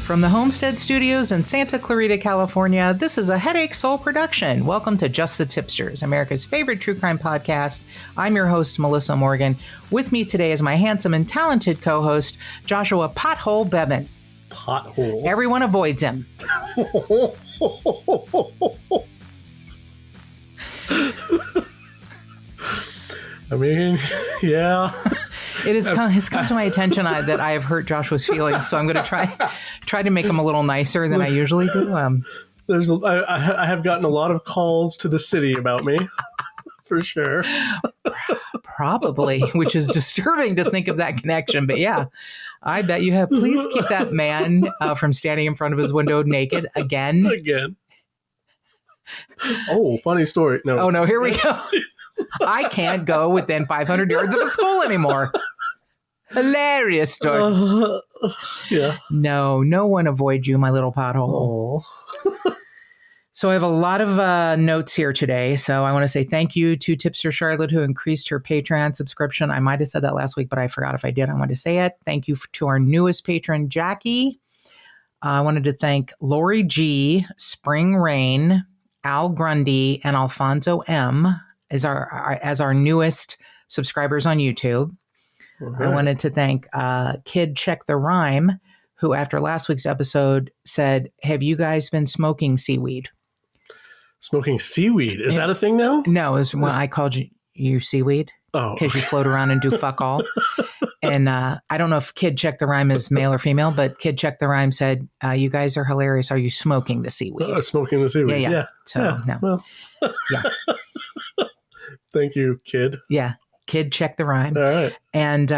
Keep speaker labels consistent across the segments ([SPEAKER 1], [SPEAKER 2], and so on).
[SPEAKER 1] From the Homestead Studios in Santa Clarita, California, this is a Headache Soul production. Welcome to Just the Tip-Sters, America's favorite true crime podcast. I'm your host, Melissa Morgan. With me today is my handsome and talented co-host, Joshua Pothole Bevan.
[SPEAKER 2] Pothole?
[SPEAKER 1] Everyone avoids him.
[SPEAKER 2] I mean, yeah.
[SPEAKER 1] It's come to my attention that I have hurt Joshua's feelings, so I'm going to try to make him a little nicer than I usually do.
[SPEAKER 2] I have gotten a lot of calls to the city about me, for sure.
[SPEAKER 1] Probably, which is disturbing to think of that connection. But yeah, I bet you have. Please keep that man from standing in front of his window naked again.
[SPEAKER 2] Oh, funny story. No.
[SPEAKER 1] Oh, no, here we go. I can't go within 500 yards of a school anymore. Hilarious story.
[SPEAKER 2] Yeah.
[SPEAKER 1] No one avoids you, my little pothole.
[SPEAKER 2] Oh.
[SPEAKER 1] So I have a lot of notes here today. So I want to say thank you to Tipster Charlotte, who increased her Patreon subscription. I might have said that last week, but I forgot if I did. I want to say it. Thank you to our newest patron, Jackie. I wanted to thank Lori G, Spring Rain, Al Grundy, and Alfonso M as our newest subscribers on YouTube. Right. I wanted to thank Kid Check the Rhyme, who after last week's episode said, "Have you guys been smoking seaweed?"
[SPEAKER 2] Smoking seaweed? Is that a thing now?
[SPEAKER 1] No, it's when I called you seaweed.
[SPEAKER 2] Oh.
[SPEAKER 1] Because you float around and do fuck all. And I don't know if Kid Check the Rhyme is male or female, but Kid Check the Rhyme said, "You guys are hilarious. Are you smoking the seaweed?"
[SPEAKER 2] Smoking the seaweed. Yeah.
[SPEAKER 1] So,
[SPEAKER 2] yeah.
[SPEAKER 1] no.
[SPEAKER 2] Well.
[SPEAKER 1] Yeah.
[SPEAKER 2] Thank you, Kid.
[SPEAKER 1] Yeah. Kid Check the Rhyme.
[SPEAKER 2] All right.
[SPEAKER 1] And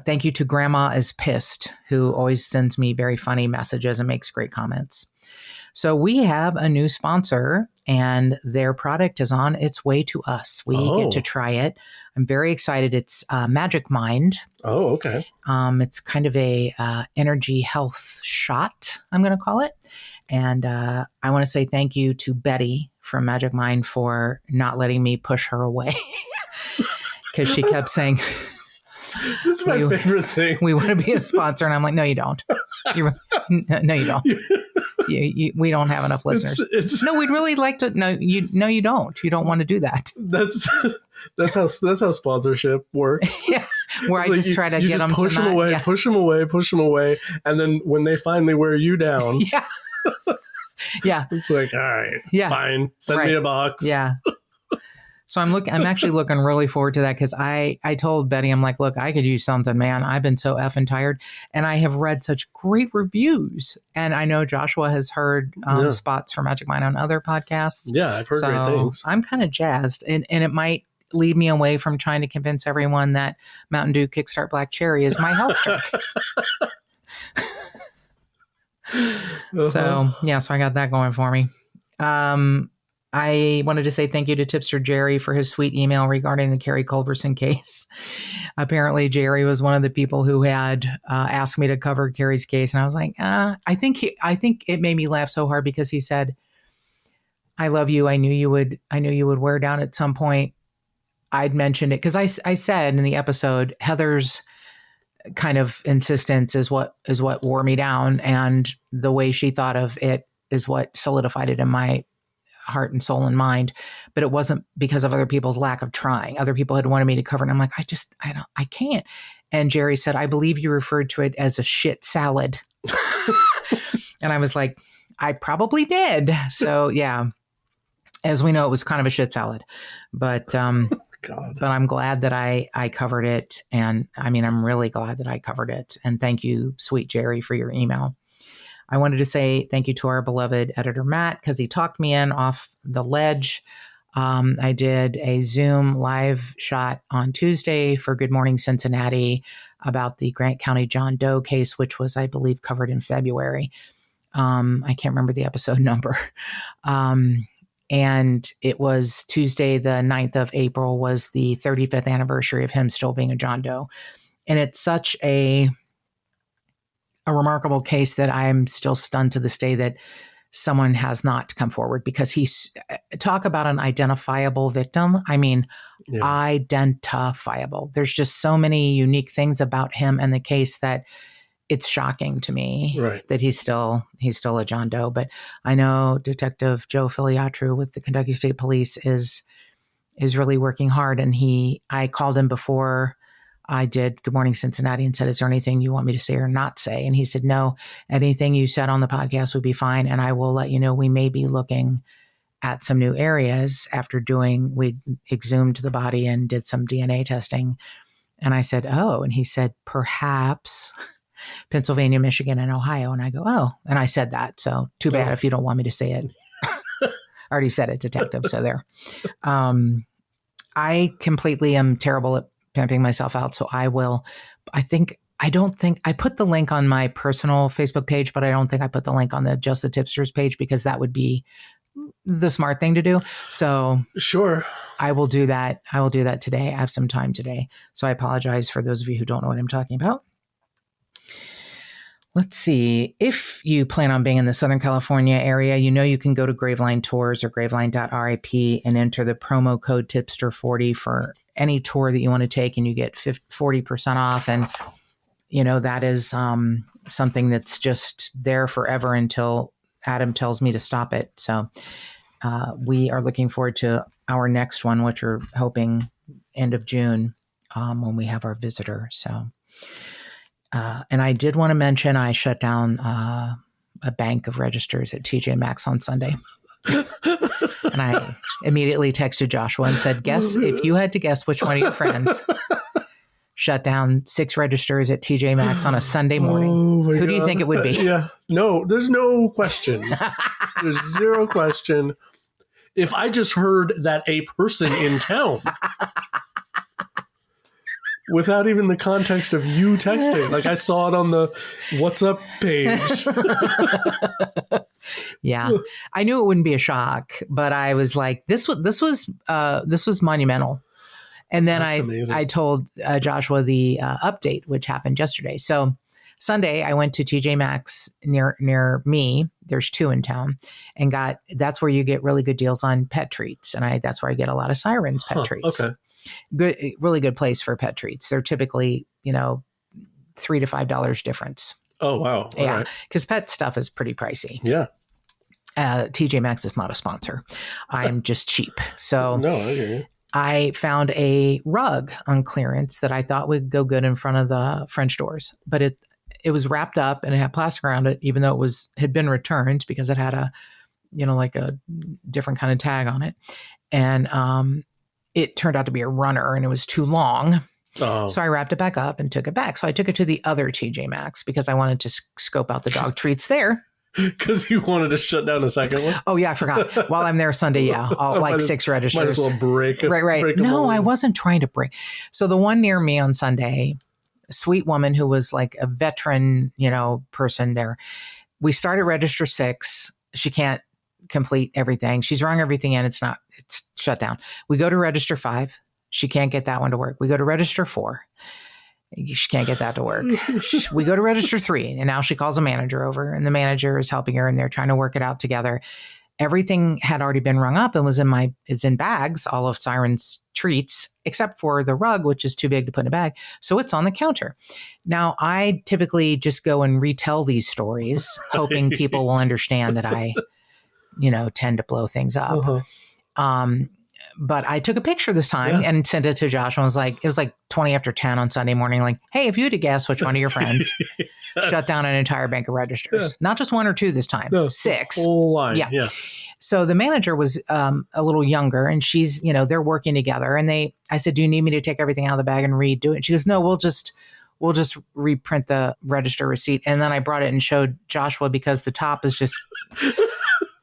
[SPEAKER 1] thank you to Grandma is Pissed, who always sends me very funny messages and makes great comments. So we have a new sponsor, and their product is on its way to us. We get to try it. I'm very excited. It's Magic Mind.
[SPEAKER 2] Oh, okay.
[SPEAKER 1] It's kind of a energy health shot, I'm going to call it. And I want to say thank you to Betty from Magic Mind for not letting me push her away. Because she kept saying,
[SPEAKER 2] "That's my favorite thing.
[SPEAKER 1] We want to be a sponsor." And I'm like, "No, you don't. No, you don't. We don't have enough listeners. No, we'd really like to. No, you don't. You don't want to do that."
[SPEAKER 2] That's how sponsorship works.
[SPEAKER 1] Yeah, where it's I just try to get them
[SPEAKER 2] push
[SPEAKER 1] to
[SPEAKER 2] them away,
[SPEAKER 1] yeah.
[SPEAKER 2] push them away, and then when they finally wear you down,
[SPEAKER 1] yeah, yeah,
[SPEAKER 2] it's like, all right,
[SPEAKER 1] yeah,
[SPEAKER 2] fine, send me a box,
[SPEAKER 1] yeah. So I'm actually looking really forward to that, because I told Betty, I'm like, "Look, I could use something, man. I've been so effing tired, and I have read such great reviews, and I know Joshua has heard spots for Magic Mind on other podcasts.
[SPEAKER 2] Yeah, I've heard great things.
[SPEAKER 1] I'm kind of jazzed, and it might lead me away from trying to convince everyone that Mountain Dew Kickstart Black Cherry is my health drink." So I got that going for me. I wanted to say thank you to Tipster Jerry for his sweet email regarding the Carrie Culberson case. Apparently, Jerry was one of the people who had asked me to cover Carrie's case, and I was like, I think it made me laugh so hard because he said, "I love you. I knew you would wear down at some point." I'd mentioned it because I said in the episode, Heather's kind of insistence is what wore me down, and the way she thought of it is what solidified it in my heart and soul and mind. But it wasn't because of other people's lack of trying. Other people had wanted me to cover it, and I'm like, I can't. And Jerry said, "I believe you referred to it as a shit salad." And I was like, I probably did. So yeah, as we know, it was kind of a shit salad, but but I'm glad that I covered it. And I mean, I'm really glad that I covered it. And thank you, sweet Jerry, for your email. I wanted to say thank you to our beloved editor, Matt, because he talked me in off the ledge. I did a Zoom live shot on Tuesday for Good Morning Cincinnati about the Grant County John Doe case, which was, I believe, covered in February. I can't remember the episode number. And it was Tuesday, the 9th of April, was the 35th anniversary of him still being a John Doe. And it's such a remarkable case that I'm still stunned to this day that someone has not come forward, because he's talk about an identifiable victim. I mean, identifiable. There's just so many unique things about him and the case that it's shocking to me
[SPEAKER 2] Right.
[SPEAKER 1] that he's still a John Doe. But I know Detective Joe Filiatru with the Kentucky State Police is really working hard. And I called him before I did Good Morning Cincinnati and said, is there anything you want me to say or not say? And he said, no, anything you said on the podcast would be fine. And I will let you know, we may be looking at some new areas after we exhumed the body and did some DNA testing. And I said, oh, and he said, perhaps Pennsylvania, Michigan, and Ohio. And I go, oh, and I said that. So too bad if you don't want me to say it. I already said it, detective. So there. I completely am terrible at pimping myself out. So I don't think I put the link on my personal Facebook page, but I don't think I put the link on just the Tip-Sters page, because that would be the smart thing to do. So
[SPEAKER 2] sure,
[SPEAKER 1] I will do that. I will do that today. I have some time today. So I apologize for those of you who don't know what I'm talking about. Let's see. If you plan on being in the Southern California area, you can go to Graveline Tours or graveline.rip and enter the promo code Tipster40 for any tour that you want to take, and you get 40% off. And, that is something that's just there forever until Adam tells me to stop it. So we are looking forward to our next one, which we're hoping end of June when we have our visitor. So. And I did want to mention I shut down a bank of registers at TJ Maxx on Sunday. And I immediately texted Joshua and said, guess if you had to guess which one of your friends shut down 6 registers at TJ Maxx on a Sunday morning. Who do you think it would be?
[SPEAKER 2] Yeah. No, there's no question. There's zero question. If I just heard that a person in town, without even the context of you texting, like I saw it on the What's Up page.
[SPEAKER 1] Yeah, I knew it wouldn't be a shock, but I was like, this was monumental. And then I told Joshua the update, which happened yesterday. So Sunday, I went to TJ Maxx near me. There's 2 in town, and that's where you get really good deals on pet treats, and that's where I get a lot of Sirens pet treats.
[SPEAKER 2] Okay.
[SPEAKER 1] Good, really good place for pet treats. They're typically, $3 to $5 difference.
[SPEAKER 2] Oh, wow.
[SPEAKER 1] Yeah. Because pet stuff is pretty pricey.
[SPEAKER 2] Yeah.
[SPEAKER 1] TJ Maxx is not a sponsor. I'm just cheap. So
[SPEAKER 2] no, I hear you.
[SPEAKER 1] I found a rug on clearance that I thought would go good in front of the French doors, but it was wrapped up and it had plastic around it, even though had been returned because it had a different kind of tag on it. And, it turned out to be a runner and it was too long. Oh. So I wrapped it back up and took it back. So I took it to the other TJ Maxx because I wanted to scope out the dog treats there.
[SPEAKER 2] Because you wanted to shut down a second one?
[SPEAKER 1] Oh, yeah, I forgot. While I'm there Sunday, yeah, I'll 6 registers.
[SPEAKER 2] Might as well break.
[SPEAKER 1] Right. No, I wasn't trying to break. So the one near me on Sunday, a sweet woman who was like a veteran, person there. We started register 6. She can't complete everything. She's rung everything in. It's shut down. We go to register 5. She can't get that one to work. We go to register 4. She can't get that to work. We go to register 3, and now she calls a manager over, and the manager is helping her, and they're trying to work it out together. Everything had already been rung up and is in bags, all of Siren's treats, except for the rug, which is too big to put in a bag. So it's on the counter. Now, I typically just go and retell these stories, hoping people will understand that I tend to blow things up. Uh-huh. But I took a picture this time and sent it to Josh, and it was like 20 after 10 on Sunday morning. Like, hey, if you had to guess which one of your friends shut down an entire bank of registers, not just 1 or 2 this time, 6.
[SPEAKER 2] Whole line. Yeah.
[SPEAKER 1] So the manager was a little younger, and she's, they're working together. And I said, do you need me to take everything out of the bag and redo it? She goes, no, we'll just reprint the register receipt. And then I brought it and showed Joshua because the top is just...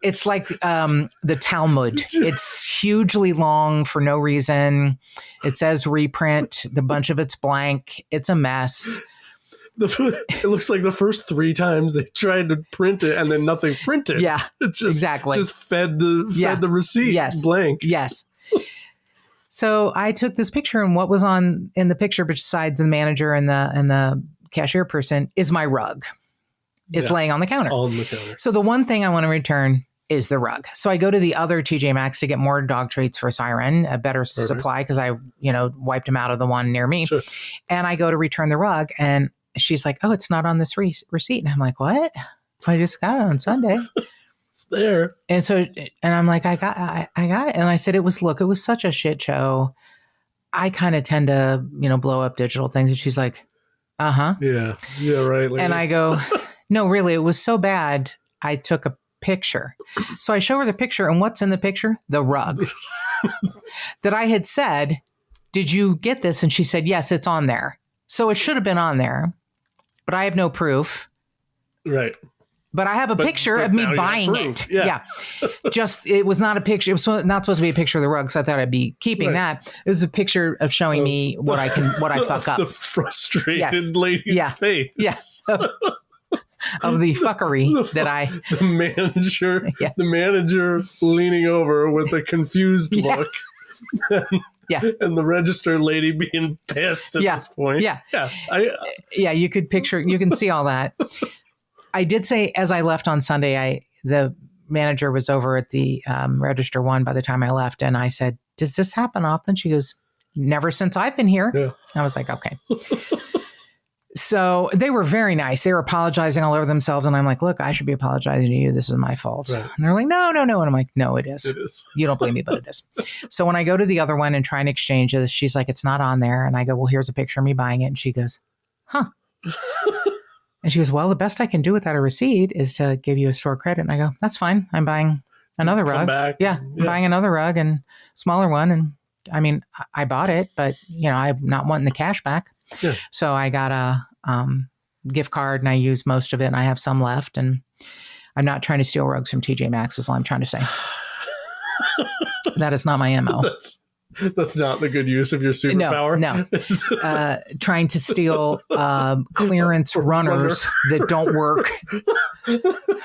[SPEAKER 1] It's like the Talmud. It's hugely long for no reason. It says reprint. The bunch of it's blank. It's a mess.
[SPEAKER 2] It looks like the first 3 times they tried to print it and then nothing printed.
[SPEAKER 1] Yeah,
[SPEAKER 2] it just,
[SPEAKER 1] exactly.
[SPEAKER 2] Just fed the receipt blank.
[SPEAKER 1] Yes. So I took this picture, and what was in the picture besides the manager and the cashier person is my rug. It's laying on the counter.
[SPEAKER 2] On the counter.
[SPEAKER 1] So the one thing I want to return is the rug. So I go to the other TJ Maxx to get more dog treats for Siren, a better supply, because I, wiped him out of the one near me. Sure. And I go to return the rug, and she's like, oh, it's not on this receipt. And I'm like, what? I just got it on Sunday.
[SPEAKER 2] It's there.
[SPEAKER 1] And so, and I'm like, I got it. And I said, it was such a shit show. I kind of tend to, blow up digital things. And she's like, uh-huh.
[SPEAKER 2] Yeah. Yeah, right.
[SPEAKER 1] And I go, no, really, it was so bad. I took a picture. So I show her the picture, and what's in the picture? The rug that I had said, did you get this? And she said, yes, it's on there. So it should have been on there, but I have no proof.
[SPEAKER 2] Right.
[SPEAKER 1] But I have a picture of me buying it. Yeah. Just, it was not a picture. It was not supposed to be a picture of the rug. So I thought I'd be keeping that. It was a picture of showing me what I fuck up.
[SPEAKER 2] The frustrated lady's face.
[SPEAKER 1] Yes. Of the fuckery
[SPEAKER 2] the manager leaning over with a confused look. And the register lady being pissed at this point.
[SPEAKER 1] You can see all that. I did say, as I left on Sunday, the manager was over at the register one by the time I left. And I said, does this happen often? She goes, never since I've been here. Yeah. I was like, okay. So they were very nice. They were apologizing all over themselves. And I'm like, look, I should be apologizing to you. This is my fault. Right. And they're like, no. And I'm like, no, it is. It is. You don't blame me, but it is. So when I go to the other one and try and exchange it, she's like, it's not on there. And I go, well, here's a picture of me buying it. And she goes, huh. And she goes, well, the best I can do without a receipt is to give you a store credit. And I go, that's fine. I'm buying another rug. I'm buying another rug and smaller one. And I mean, I bought it, but I'm not wanting the cash back. Yeah. So I got a gift card and I used most of it and I have some left. And I'm not trying to steal rugs from TJ Maxx is all I'm trying to say. That is not my MO.
[SPEAKER 2] That's not the good use of your superpower.
[SPEAKER 1] No. Trying to steal clearance runners that don't work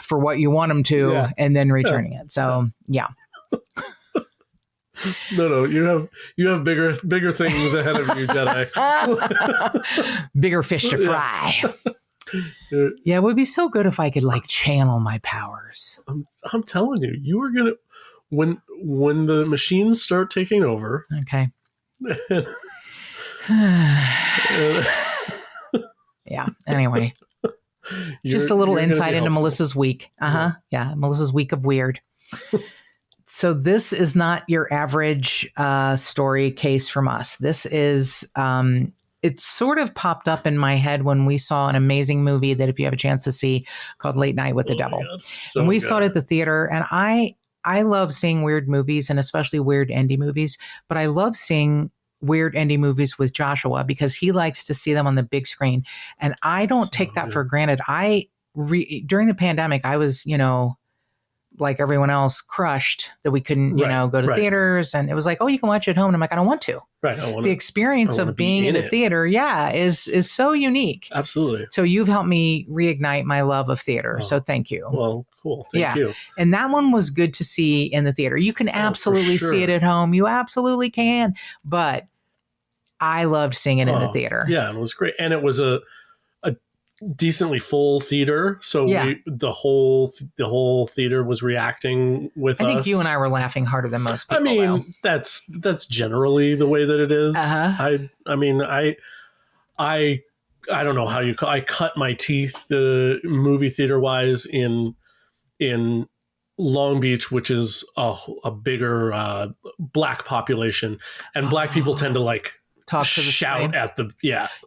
[SPEAKER 1] for what you want them to and then returning it. So, yeah.
[SPEAKER 2] No, you have bigger things ahead of you, Jedi.
[SPEAKER 1] Bigger fish to fry. Yeah, it would be so good if I could channel my powers.
[SPEAKER 2] I'm telling you, you are gonna when the machines start taking over.
[SPEAKER 1] Okay. Yeah. Anyway, just a little insight into Melissa's week. Yeah, Melissa's week of weird. So this is not your average story case from us. This is, it sort of popped up in my head when we saw an amazing movie that if you have a chance to see called Late Night with the Devil. And we saw it at the theater. And I love seeing weird movies and especially weird indie movies. But I love seeing weird indie movies with Joshua because he likes to see them on the big screen. And I don't take that for granted. During the pandemic, I was, like everyone else, crushed that we couldn't, go to theaters. And it was like, oh, you can watch it at home. And I'm like, I don't want to. Right. The experience of being in a theater, is so unique.
[SPEAKER 2] Absolutely.
[SPEAKER 1] So you've helped me reignite my love of theater. So thank you.
[SPEAKER 2] Well, cool. Thank you.
[SPEAKER 1] And that one was good to see in the theater. You can absolutely see it at home. You absolutely can. But I loved seeing it in the theater.
[SPEAKER 2] Yeah, and it was great. And it was a decently full theater, so the whole theater was reacting with us.
[SPEAKER 1] I think you and I were laughing harder than most people.
[SPEAKER 2] I mean, that's generally the way that it is. I mean, I don't know how you call. I cut my teeth the movie theater wise in Long Beach, which is a bigger black population, and black people tend to
[SPEAKER 1] talk to the
[SPEAKER 2] shout at the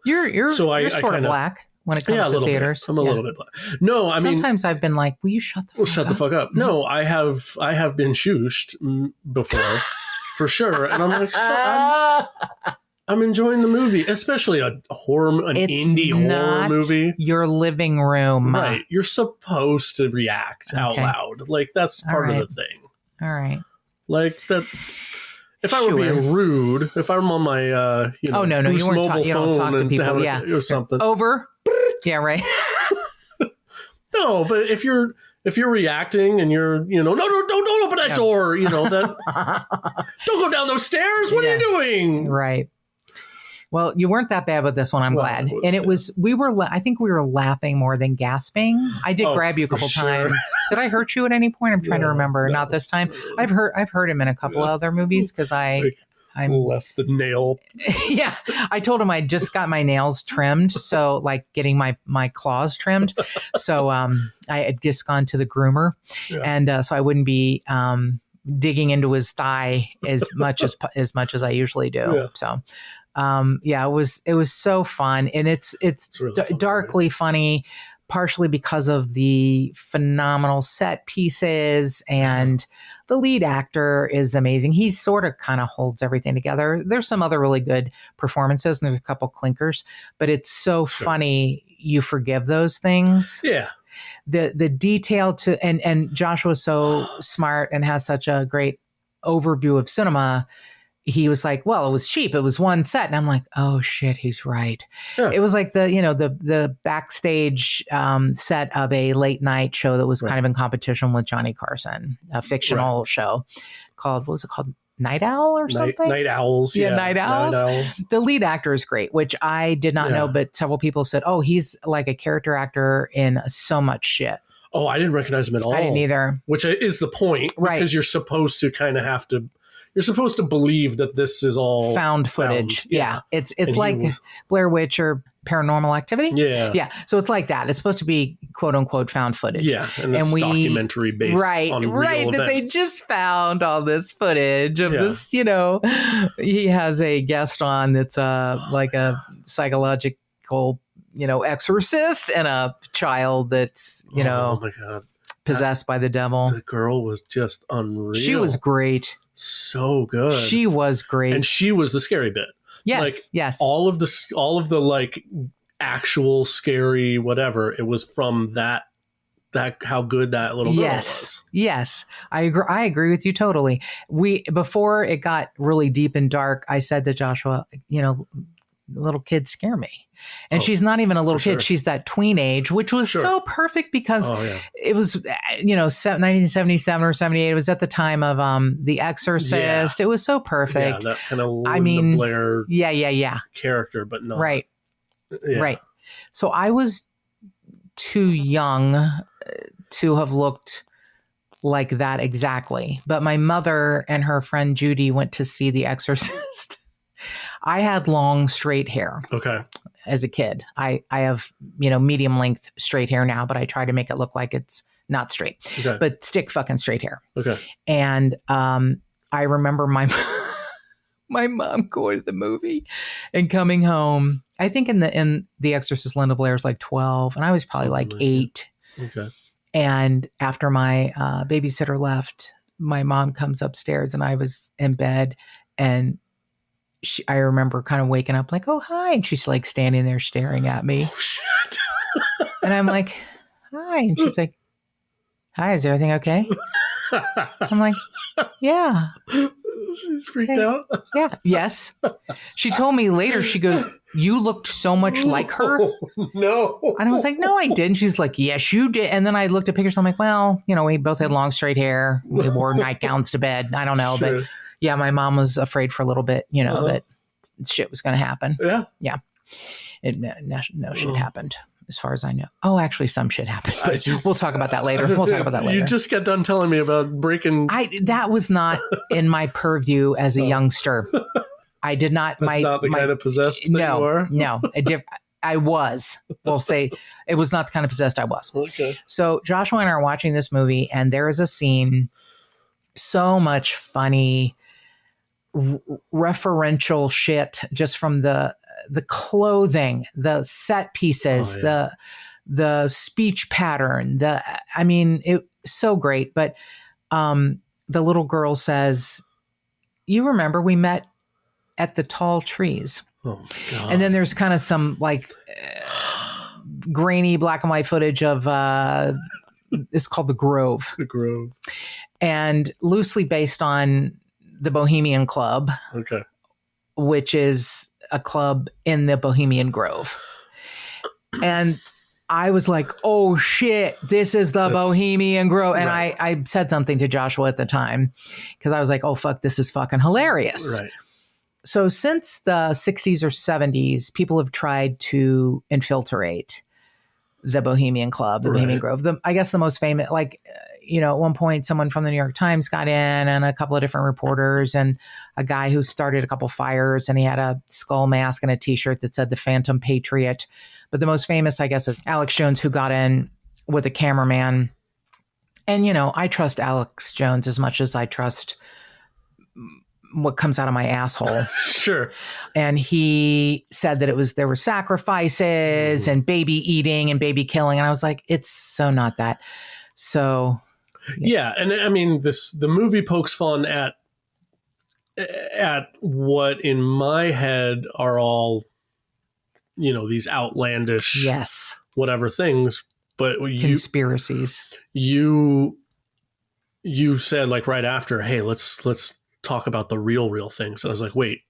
[SPEAKER 1] You're sort of black. When it comes to theaters.
[SPEAKER 2] I'm a little bit black. No,
[SPEAKER 1] sometimes I've been like, will you shut the fuck up?
[SPEAKER 2] No, I have been shooshed before for sure. And I'm like, I'm enjoying the movie, especially an indie horror movie.
[SPEAKER 1] Your living room.
[SPEAKER 2] Right. You're supposed to react out loud. That's part of the thing.
[SPEAKER 1] All right.
[SPEAKER 2] That. If I were being rude, if I'm on my,
[SPEAKER 1] no, you weren't you don't talk to people,
[SPEAKER 2] or something.
[SPEAKER 1] Over. Yeah, right.
[SPEAKER 2] No, but if you're reacting and you're, no, don't open that door, don't go down those stairs. What are you doing?
[SPEAKER 1] Right. Well, you weren't that bad with this one. I'm glad. I think we were laughing more than gasping. I did grab you a couple times. Did I hurt you at any point? I'm trying to remember. No, not this time. I've heard him in a couple other movies because I I'm
[SPEAKER 2] left the nail.
[SPEAKER 1] Yeah. I told him I just got my nails trimmed. So like getting my claws trimmed. So I had just gone to the groomer and so I wouldn't be digging into his thigh as much as I usually do.
[SPEAKER 2] Yeah.
[SPEAKER 1] So it was so fun, and it's really darkly funny, partially because of the phenomenal set pieces, and the lead actor is amazing. He sort of kind of holds everything together. There's some other really good performances, and there's a couple clinkers, but it's so funny you forgive those things.
[SPEAKER 2] Yeah.
[SPEAKER 1] The detail to and Joshua's so smart and has such a great overview of cinema. He was like, well, it was cheap. It was one set. And I'm like, oh shit, he's right. Yeah. It was like the backstage set of a late night show that was kind of in competition with Johnny Carson, a fictional show called, what was it called? Night Owl or something?
[SPEAKER 2] Night Owls.
[SPEAKER 1] Yeah, Night Owls.
[SPEAKER 2] Night Owl.
[SPEAKER 1] The lead actor is great, which I did not know, but several people said, oh, he's like a character actor in so much shit.
[SPEAKER 2] Oh, I didn't recognize him at all.
[SPEAKER 1] I didn't either.
[SPEAKER 2] Which is the point, because you're supposed to kind of have to, you're supposed to believe that this is all
[SPEAKER 1] found footage. Yeah. It's like Blair Witch or Paranormal Activity.
[SPEAKER 2] Yeah.
[SPEAKER 1] Yeah. So it's like that. It's supposed to be quote unquote found footage.
[SPEAKER 2] Yeah. And it's documentary based on real events.
[SPEAKER 1] That they just found all this footage of this, he has a guest on that's like a psychological, exorcist, and a child that's,
[SPEAKER 2] oh my God,
[SPEAKER 1] possessed by the devil.
[SPEAKER 2] The girl was just unreal.
[SPEAKER 1] She was great.
[SPEAKER 2] So good.
[SPEAKER 1] She was great.
[SPEAKER 2] And she was the scary bit.
[SPEAKER 1] Yes.
[SPEAKER 2] Like,
[SPEAKER 1] yes.
[SPEAKER 2] All of the like actual scary whatever, it was from that how good that little girl was.
[SPEAKER 1] Yes. I agree with you totally. Before it got really deep and dark, I said to Joshua, little kids scare me. And she's not even a little kid. Sure. She's that tween age, which was so perfect because it was, 1977 or 78. It was at the time of The Exorcist. Yeah. It was so perfect.
[SPEAKER 2] Yeah, that kind of Linda Blair character, but not.
[SPEAKER 1] Right. Yeah. Right. So I was too young to have looked like that exactly. But my mother and her friend Judy went to see The Exorcist. I had long straight hair.
[SPEAKER 2] Okay.
[SPEAKER 1] As a kid, I have, medium length straight hair now, but I try to make it look like it's not straight, but stick fucking straight hair.
[SPEAKER 2] Okay.
[SPEAKER 1] And, I remember my mom going to the movie and coming home. I think in the Exorcist, Linda Blair's like 12 and I was probably like 8.
[SPEAKER 2] Okay.
[SPEAKER 1] And after my, babysitter left, my mom comes upstairs and I was in bed, and I remember kind of waking up like, oh, hi. And she's like standing there staring at me.
[SPEAKER 2] Oh, shit.
[SPEAKER 1] And I'm like, hi. And she's like, hi, is everything okay? I'm like, yeah.
[SPEAKER 2] She's freaked out.
[SPEAKER 1] Yeah. Yes. She told me later, she goes, you looked so much like her.
[SPEAKER 2] No.
[SPEAKER 1] And I was like, no, I didn't. She's like, yes, you did. And then I looked at pictures. I'm like, well, we both had long straight hair. We wore nightgowns to bed. I don't know. Sure. But yeah, my mom was afraid for a little bit, that shit was going to happen.
[SPEAKER 2] Yeah.
[SPEAKER 1] Yeah. No shit happened as far as I know. Oh, actually some shit happened, but we'll talk about that later.
[SPEAKER 2] You just got done telling me about breaking.
[SPEAKER 1] That was not in my purview as a youngster. I did not.
[SPEAKER 2] That's not the kind of possessed thing you are?
[SPEAKER 1] No. I was. We'll say it was not the kind of possessed I was.
[SPEAKER 2] Okay.
[SPEAKER 1] So Joshua and I are watching this movie, and there is a scene, so much funny referential shit just from the clothing, the set pieces, the speech pattern, it so great. But the little girl says, you remember we met at the tall trees.
[SPEAKER 2] Oh my God.
[SPEAKER 1] And then there's kind of some like grainy black and white footage of it's called The Grove.
[SPEAKER 2] The Grove.
[SPEAKER 1] And loosely based on the Bohemian Club, which is a club in the Bohemian Grove. And I was like, oh shit, this is the Bohemian Grove. And I said something to Joshua at the time because I was like, oh fuck, this is fucking hilarious.
[SPEAKER 2] Right.
[SPEAKER 1] So since the 60s or 70s, people have tried to infiltrate the Bohemian Club, the Bohemian Grove. I guess the most famous, at one point, someone from the New York Times got in and a couple of different reporters and a guy who started a couple fires, and he had a skull mask and a T-shirt that said the Phantom Patriot. But the most famous, I guess, is Alex Jones, who got in with a cameraman. And, I trust Alex Jones as much as I trust what comes out of my asshole.
[SPEAKER 2] Sure.
[SPEAKER 1] And he said that there were sacrifices and baby eating and baby killing. And I was like, it's so not that. So.
[SPEAKER 2] Yeah. And I mean, the movie pokes fun at what in my head are all, these outlandish,
[SPEAKER 1] yes,
[SPEAKER 2] whatever things, but
[SPEAKER 1] conspiracies.
[SPEAKER 2] You said like right after, hey, let's talk about the real things. And I was like, wait,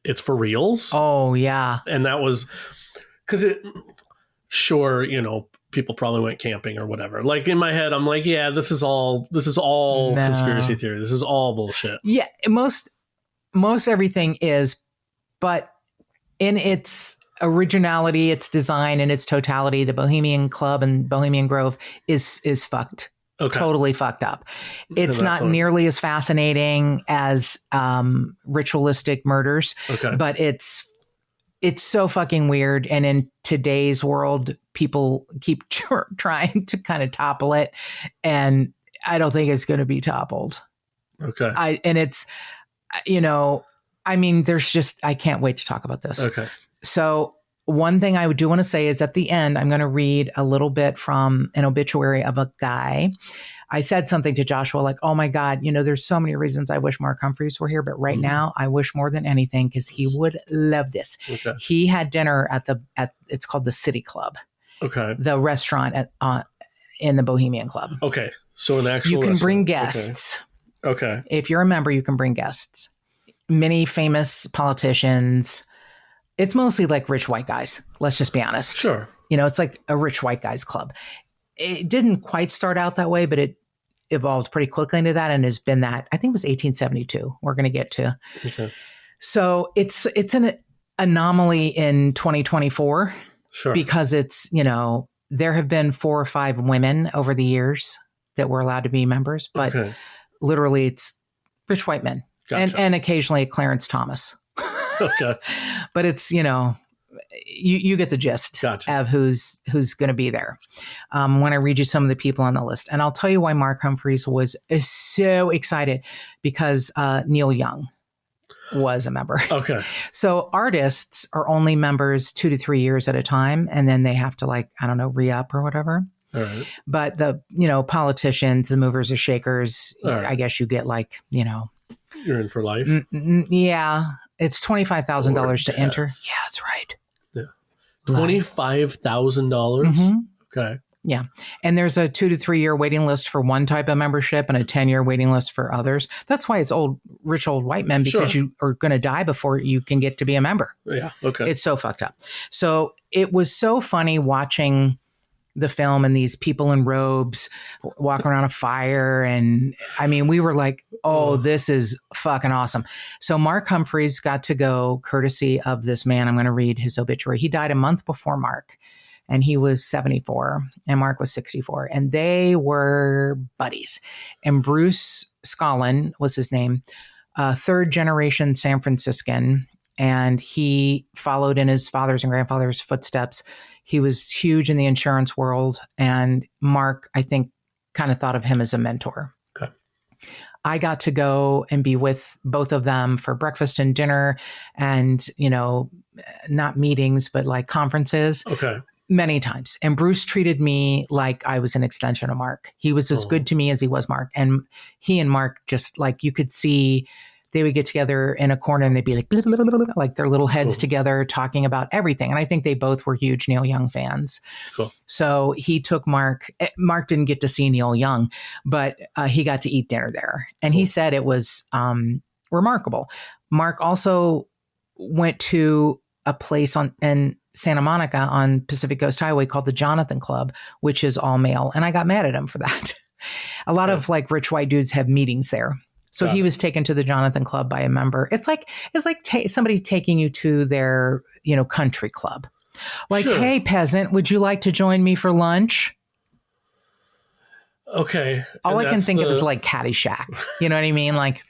[SPEAKER 2] it's for reals?
[SPEAKER 1] Oh yeah.
[SPEAKER 2] And that was because sure, people probably went camping or whatever. Like in my head, I'm like, yeah, this is all conspiracy theory. This is all bullshit.
[SPEAKER 1] Yeah. Most everything is, but in its originality, its design, and its totality, the Bohemian Club and Bohemian Grove is fucked. Okay. Totally fucked up. It's not nearly as fascinating as ritualistic murders, but it's so fucking weird. And in today's world, people keep trying to kind of topple it, and I don't think it's going to be toppled.
[SPEAKER 2] Okay.
[SPEAKER 1] There's just, I can't wait to talk about this.
[SPEAKER 2] Okay.
[SPEAKER 1] So one thing I do want to say is at the end, I'm going to read a little bit from an obituary of a guy. I said something to Joshua like, oh my God, there's so many reasons I wish Mark Humphries were here, but right now I wish more than anything because he would love this. Okay. He had dinner at it's called the City Club.
[SPEAKER 2] Okay.
[SPEAKER 1] The restaurant in the Bohemian Club.
[SPEAKER 2] Okay. So an actual
[SPEAKER 1] you can
[SPEAKER 2] restaurant.
[SPEAKER 1] Bring guests.
[SPEAKER 2] Okay.
[SPEAKER 1] If you're a member, you can bring guests. Many famous politicians. It's mostly like rich white guys. Let's just be honest.
[SPEAKER 2] Sure.
[SPEAKER 1] It's like a rich white guys club. It didn't quite start out that way, but it evolved pretty quickly into that and has been that. I think it was 1872. We're going to get to. Okay. So it's an anomaly in 2024.
[SPEAKER 2] Sure.
[SPEAKER 1] Because it's, there have been 4 or 5 women over the years that were allowed to be members, but literally it's rich white men. Gotcha. And occasionally Clarence Thomas.
[SPEAKER 2] Okay.
[SPEAKER 1] But it's, you get the gist of who's going to be there. When I read you some of the people on the list, and I'll tell you why Mark Humphries is so excited because Neil Young was a member.
[SPEAKER 2] Okay.
[SPEAKER 1] So artists are only members 2 to 3 years at a time, and then they have to re-up or whatever.
[SPEAKER 2] All right.
[SPEAKER 1] But the, politicians, the movers or shakers, I guess you get
[SPEAKER 2] you're in for life.
[SPEAKER 1] Yeah. It's $25,000 to enter. Yeah, that's right.
[SPEAKER 2] Yeah. $25,000?
[SPEAKER 1] Mm-hmm.
[SPEAKER 2] Okay.
[SPEAKER 1] Yeah. And there's a 2 to 3 year waiting list for one type of membership and a 10-year waiting list for others. That's why it's rich old white men, because you are going to die before you can get to be a member.
[SPEAKER 2] Yeah. Okay.
[SPEAKER 1] It's so fucked up. So it was so funny watching the film and these people in robes walking around a fire. And we were like, oh, this is fucking awesome. So Mark Humphries got to go courtesy of this man. I'm going to read his obituary. He died a month before Mark, and he was 74 and Mark was 64, and they were buddies. And Bruce Scollin was his name, 3rd generation San Franciscan. And he followed in his father's and grandfather's footsteps. He was huge in the insurance world. And Mark, I think, kind of thought of him as a mentor.
[SPEAKER 2] Okay.
[SPEAKER 1] I got to go and be with both of them for breakfast and dinner and, not meetings, but like conferences.
[SPEAKER 2] Okay.
[SPEAKER 1] Many times. And Bruce treated me like I was an extension of Mark. He was as good to me as he was Mark. And he and Mark just you could see they would get together in a corner and they'd be like, blah, blah, blah, blah, like their little heads together talking about everything. And I think they both were huge Neil Young fans.
[SPEAKER 2] Cool.
[SPEAKER 1] So he took Mark. Mark didn't get to see Neil Young, but he got to eat dinner there. And he said it was remarkable. Mark also went to a place in Santa Monica on Pacific Coast Highway called the Jonathan Club, which is all male. And I got mad at him for that. A lot of rich white dudes have meetings there. So he was taken to the Jonathan Club by a member. It's like somebody taking you to their, country club. Like, hey, peasant, would you like to join me for lunch?
[SPEAKER 2] Okay.
[SPEAKER 1] All I can think of is like Caddyshack. You know what I mean? Like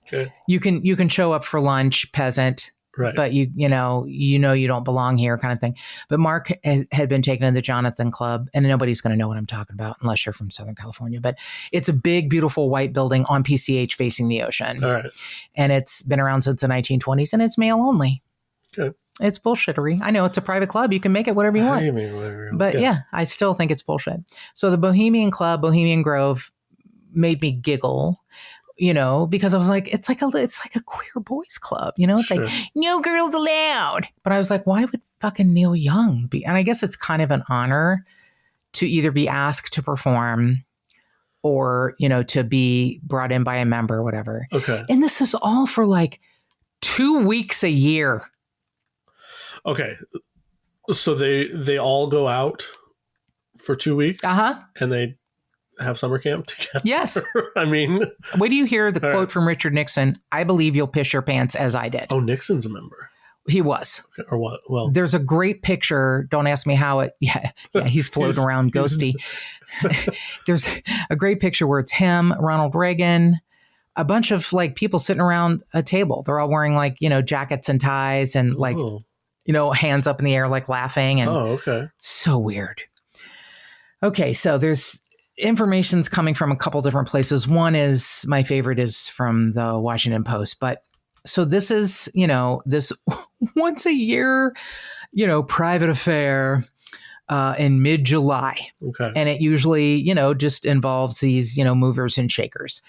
[SPEAKER 2] okay.
[SPEAKER 1] you can show up for lunch, peasant,
[SPEAKER 2] Right.
[SPEAKER 1] but you know you don't belong here, kind of thing. But Mark had been taken to the Jonathan Club, and nobody's going to know what I'm talking about unless you're from Southern California. But it's a big, beautiful white building on PCH facing the ocean.
[SPEAKER 2] All right.
[SPEAKER 1] And it's been around since the 1920s, and it's male only.
[SPEAKER 2] Okay.
[SPEAKER 1] It's bullshittery. I know it's a private club. You can make it whatever you want. But yeah, I still think it's bullshit. So the Bohemian Club, Bohemian Grove, made me giggle, you know, because I was like, it's like a queer boys club, you know, it's like no girls allowed. But I was like, why would fucking Neil Young be? And I guess it's kind of an honor to either be asked to perform or, you know, to be brought in by a member or whatever.
[SPEAKER 2] Okay.
[SPEAKER 1] And this is all for like 2 weeks a year.
[SPEAKER 2] Okay. So they all go out for 2 weeks?
[SPEAKER 1] Uh-huh.
[SPEAKER 2] And they have summer camp together?
[SPEAKER 1] Yes.
[SPEAKER 2] I mean...
[SPEAKER 1] Wait do you hear the quote from Richard Nixon, I believe you'll piss your pants as I did.
[SPEAKER 2] Oh, Nixon's a member.
[SPEAKER 1] He was.
[SPEAKER 2] Okay. Or what? Well...
[SPEAKER 1] There's a great picture. Don't ask me how it... Yeah, he's floating around ghosty. There's a great picture where it's him, Ronald Reagan, a bunch of like people sitting around a table. They're all wearing like, you know, jackets and ties and like... You know, hands up in the air, like laughing. And
[SPEAKER 2] okay.
[SPEAKER 1] So weird. Okay, so there's information's coming from a couple different places. One is, my favorite is from the Washington Post. But so this is, you know, this once a year, you know, private affair in mid-July.
[SPEAKER 2] Okay.
[SPEAKER 1] And it usually, you know, just involves these, you know, movers and shakers.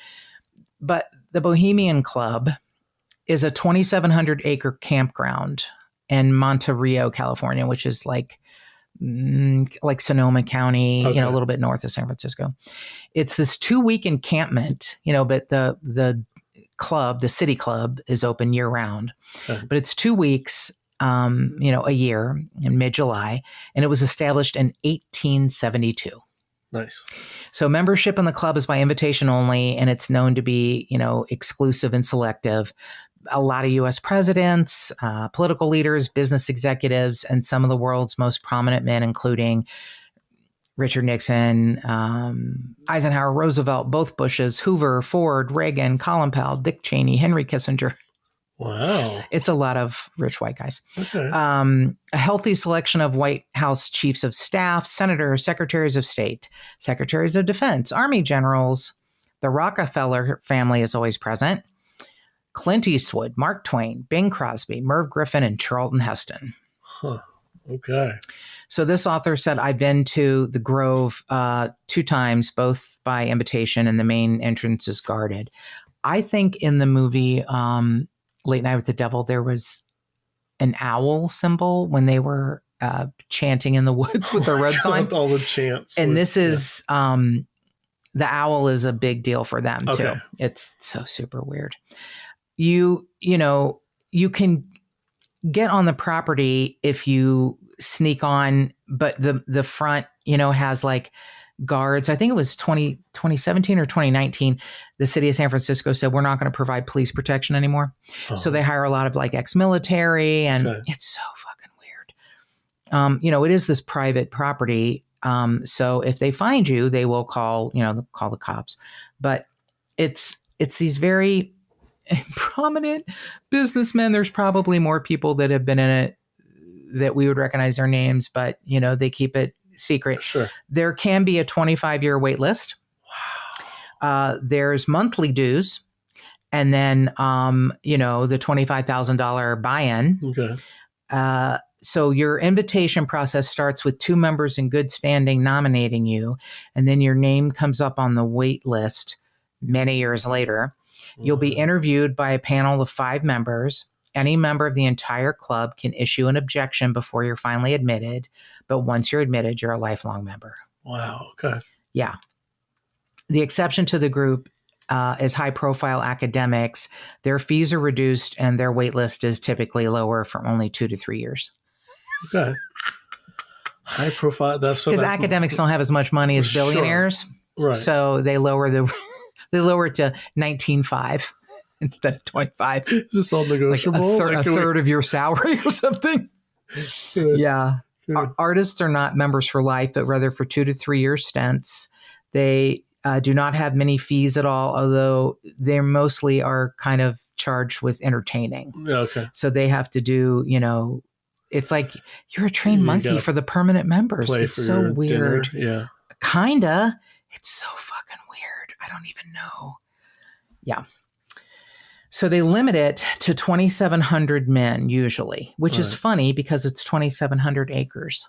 [SPEAKER 1] But the Bohemian Club is a 2,700 acre campground in Monterey, California, which is like Sonoma County, you know, a little bit north of San Francisco. It's this 2-week encampment, you know, but the club, the city club, is open year round. Okay. But it's 2 weeks, you know, a year in mid-July, and it was established in 1872.
[SPEAKER 2] Nice.
[SPEAKER 1] So membership in the club is by invitation only, and it's known to be, you know, exclusive and selective. A lot of U.S. presidents, political leaders, business executives, and some of the world's most prominent men, including Richard Nixon, Eisenhower, Roosevelt, both Bushes, Hoover, Ford, Reagan, Colin Powell, Dick Cheney, Henry Kissinger.
[SPEAKER 2] Wow.
[SPEAKER 1] It's a lot of rich white guys.
[SPEAKER 2] Okay.
[SPEAKER 1] A healthy selection of White House chiefs of staff, senators, secretaries of state, secretaries of defense, army generals. The Rockefeller family is always present. Clint Eastwood, Mark Twain, Bing Crosby, Merv Griffin, and Charlton Heston.
[SPEAKER 2] Huh. Okay.
[SPEAKER 1] So this author said, I've been to the Grove 2 times, both by invitation, and the main entrance is guarded. I think in the movie Late Night with the Devil, there was an owl symbol when they were chanting in the woods with their robes on.
[SPEAKER 2] All the chants.
[SPEAKER 1] And this is, the owl is a big deal for them too. It's so super weird. You know, you can get on the property if you sneak on, but the front, you know, has like guards. I think it was 2017 or 2019. The city of San Francisco said, we're not going to provide police protection anymore. Oh. So they hire a lot of like ex-military, and it's so fucking weird. You know, it is this private property. So if they find you, they will call the cops. But it's these very prominent businessmen. There's probably more people that have been in it that we would recognize their names, but you know, they keep it secret.
[SPEAKER 2] Sure.
[SPEAKER 1] There can be a 25-year wait list.
[SPEAKER 2] Wow.
[SPEAKER 1] There's monthly dues, and then you know, the $25,000 buy-in.
[SPEAKER 2] Okay.
[SPEAKER 1] So your invitation process starts with 2 members in good standing nominating you, and then your name comes up on the wait list many years later. You'll be interviewed by a panel of 5 members. Any member of the entire club can issue an objection before you're finally admitted. But once you're admitted, you're a lifelong member.
[SPEAKER 2] Wow. Okay.
[SPEAKER 1] Yeah. The exception to the group is high-profile academics. Their fees are reduced, and their wait list is typically lower for only 2 to 3 years.
[SPEAKER 2] Okay. High profile. That's
[SPEAKER 1] because academics don't have as much money as billionaires.
[SPEAKER 2] Right.
[SPEAKER 1] So they lower it to 19.5 instead of 25.
[SPEAKER 2] Is this all negotiable?
[SPEAKER 1] Like a third of your salary or something?
[SPEAKER 2] Good.
[SPEAKER 1] Yeah.
[SPEAKER 2] Good.
[SPEAKER 1] Artists are not members for life, but rather for 2 to 3 year stints. They do not have many fees at all, although they mostly are kind of charged with entertaining.
[SPEAKER 2] Okay.
[SPEAKER 1] So they have to do, it's like you're a trained monkey for the permanent members. It's so weird.
[SPEAKER 2] Dinner. Yeah.
[SPEAKER 1] Kinda. It's so fucking weird. I don't even know. Yeah. So they limit it to 2,700 men usually, which is funny because it's 2,700 acres.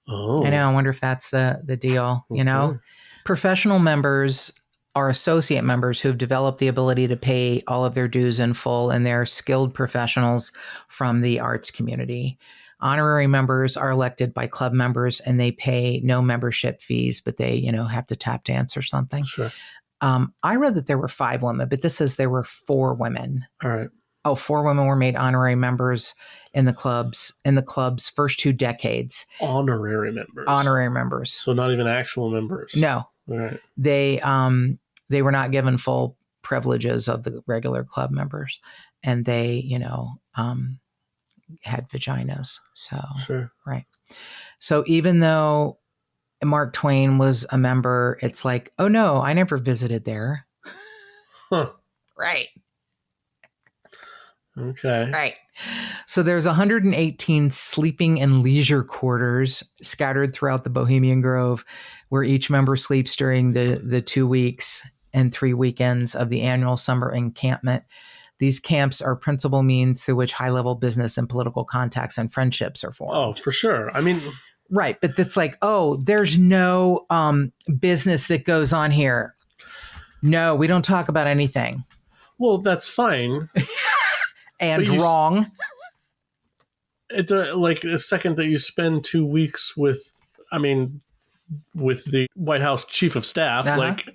[SPEAKER 2] Oh.
[SPEAKER 1] I know. I wonder if that's the deal,
[SPEAKER 2] Okay.
[SPEAKER 1] Professional members are associate members who have developed the ability to pay all of their dues in full, and they're skilled professionals from the arts community. Honorary members are elected by club members, and they pay no membership fees, but they, have to tap dance or something.
[SPEAKER 2] Sure.
[SPEAKER 1] I read that there were 5 women, but this says there were 4 women.
[SPEAKER 2] All right.
[SPEAKER 1] Oh, 4 women were made honorary members in the club's first 2 decades.
[SPEAKER 2] Honorary members.
[SPEAKER 1] Honorary members.
[SPEAKER 2] So not even actual members.
[SPEAKER 1] No.
[SPEAKER 2] All right.
[SPEAKER 1] They were not given full privileges of the regular club members, and they, had vaginas. So,
[SPEAKER 2] sure.
[SPEAKER 1] Right. So even though Mark Twain was a member, it's like, oh no, I never visited there.
[SPEAKER 2] Huh.
[SPEAKER 1] Right.
[SPEAKER 2] Okay.
[SPEAKER 1] Right. So there's 118 sleeping and leisure quarters scattered throughout the Bohemian Grove, where each member sleeps during the 2 weeks and 3 weekends of the annual summer encampment. These camps are principal means through which high-level business and political contacts and friendships are formed.
[SPEAKER 2] Oh, for sure. I mean...
[SPEAKER 1] Right. But it's like, oh, there's no business that goes on here. No, we don't talk about anything.
[SPEAKER 2] Well, that's fine.
[SPEAKER 1] And wrong.
[SPEAKER 2] It's like the second that you spend 2 weeks with the White House chief of staff, like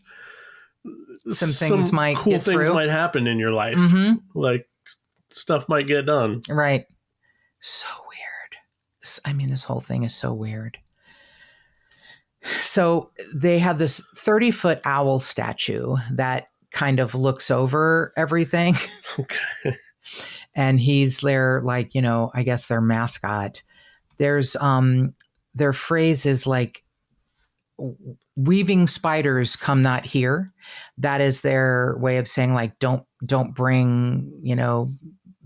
[SPEAKER 1] some things might
[SPEAKER 2] cool things might happen in your life.
[SPEAKER 1] Mm-hmm.
[SPEAKER 2] Like stuff might get done.
[SPEAKER 1] Right. So weird. This whole thing is so weird. So they have this 30-foot owl statue that kind of looks over everything.
[SPEAKER 2] Okay.
[SPEAKER 1] And he's their, I guess their mascot. There's, their phrase is like, weaving spiders come not here. That is their way of saying like, don't bring,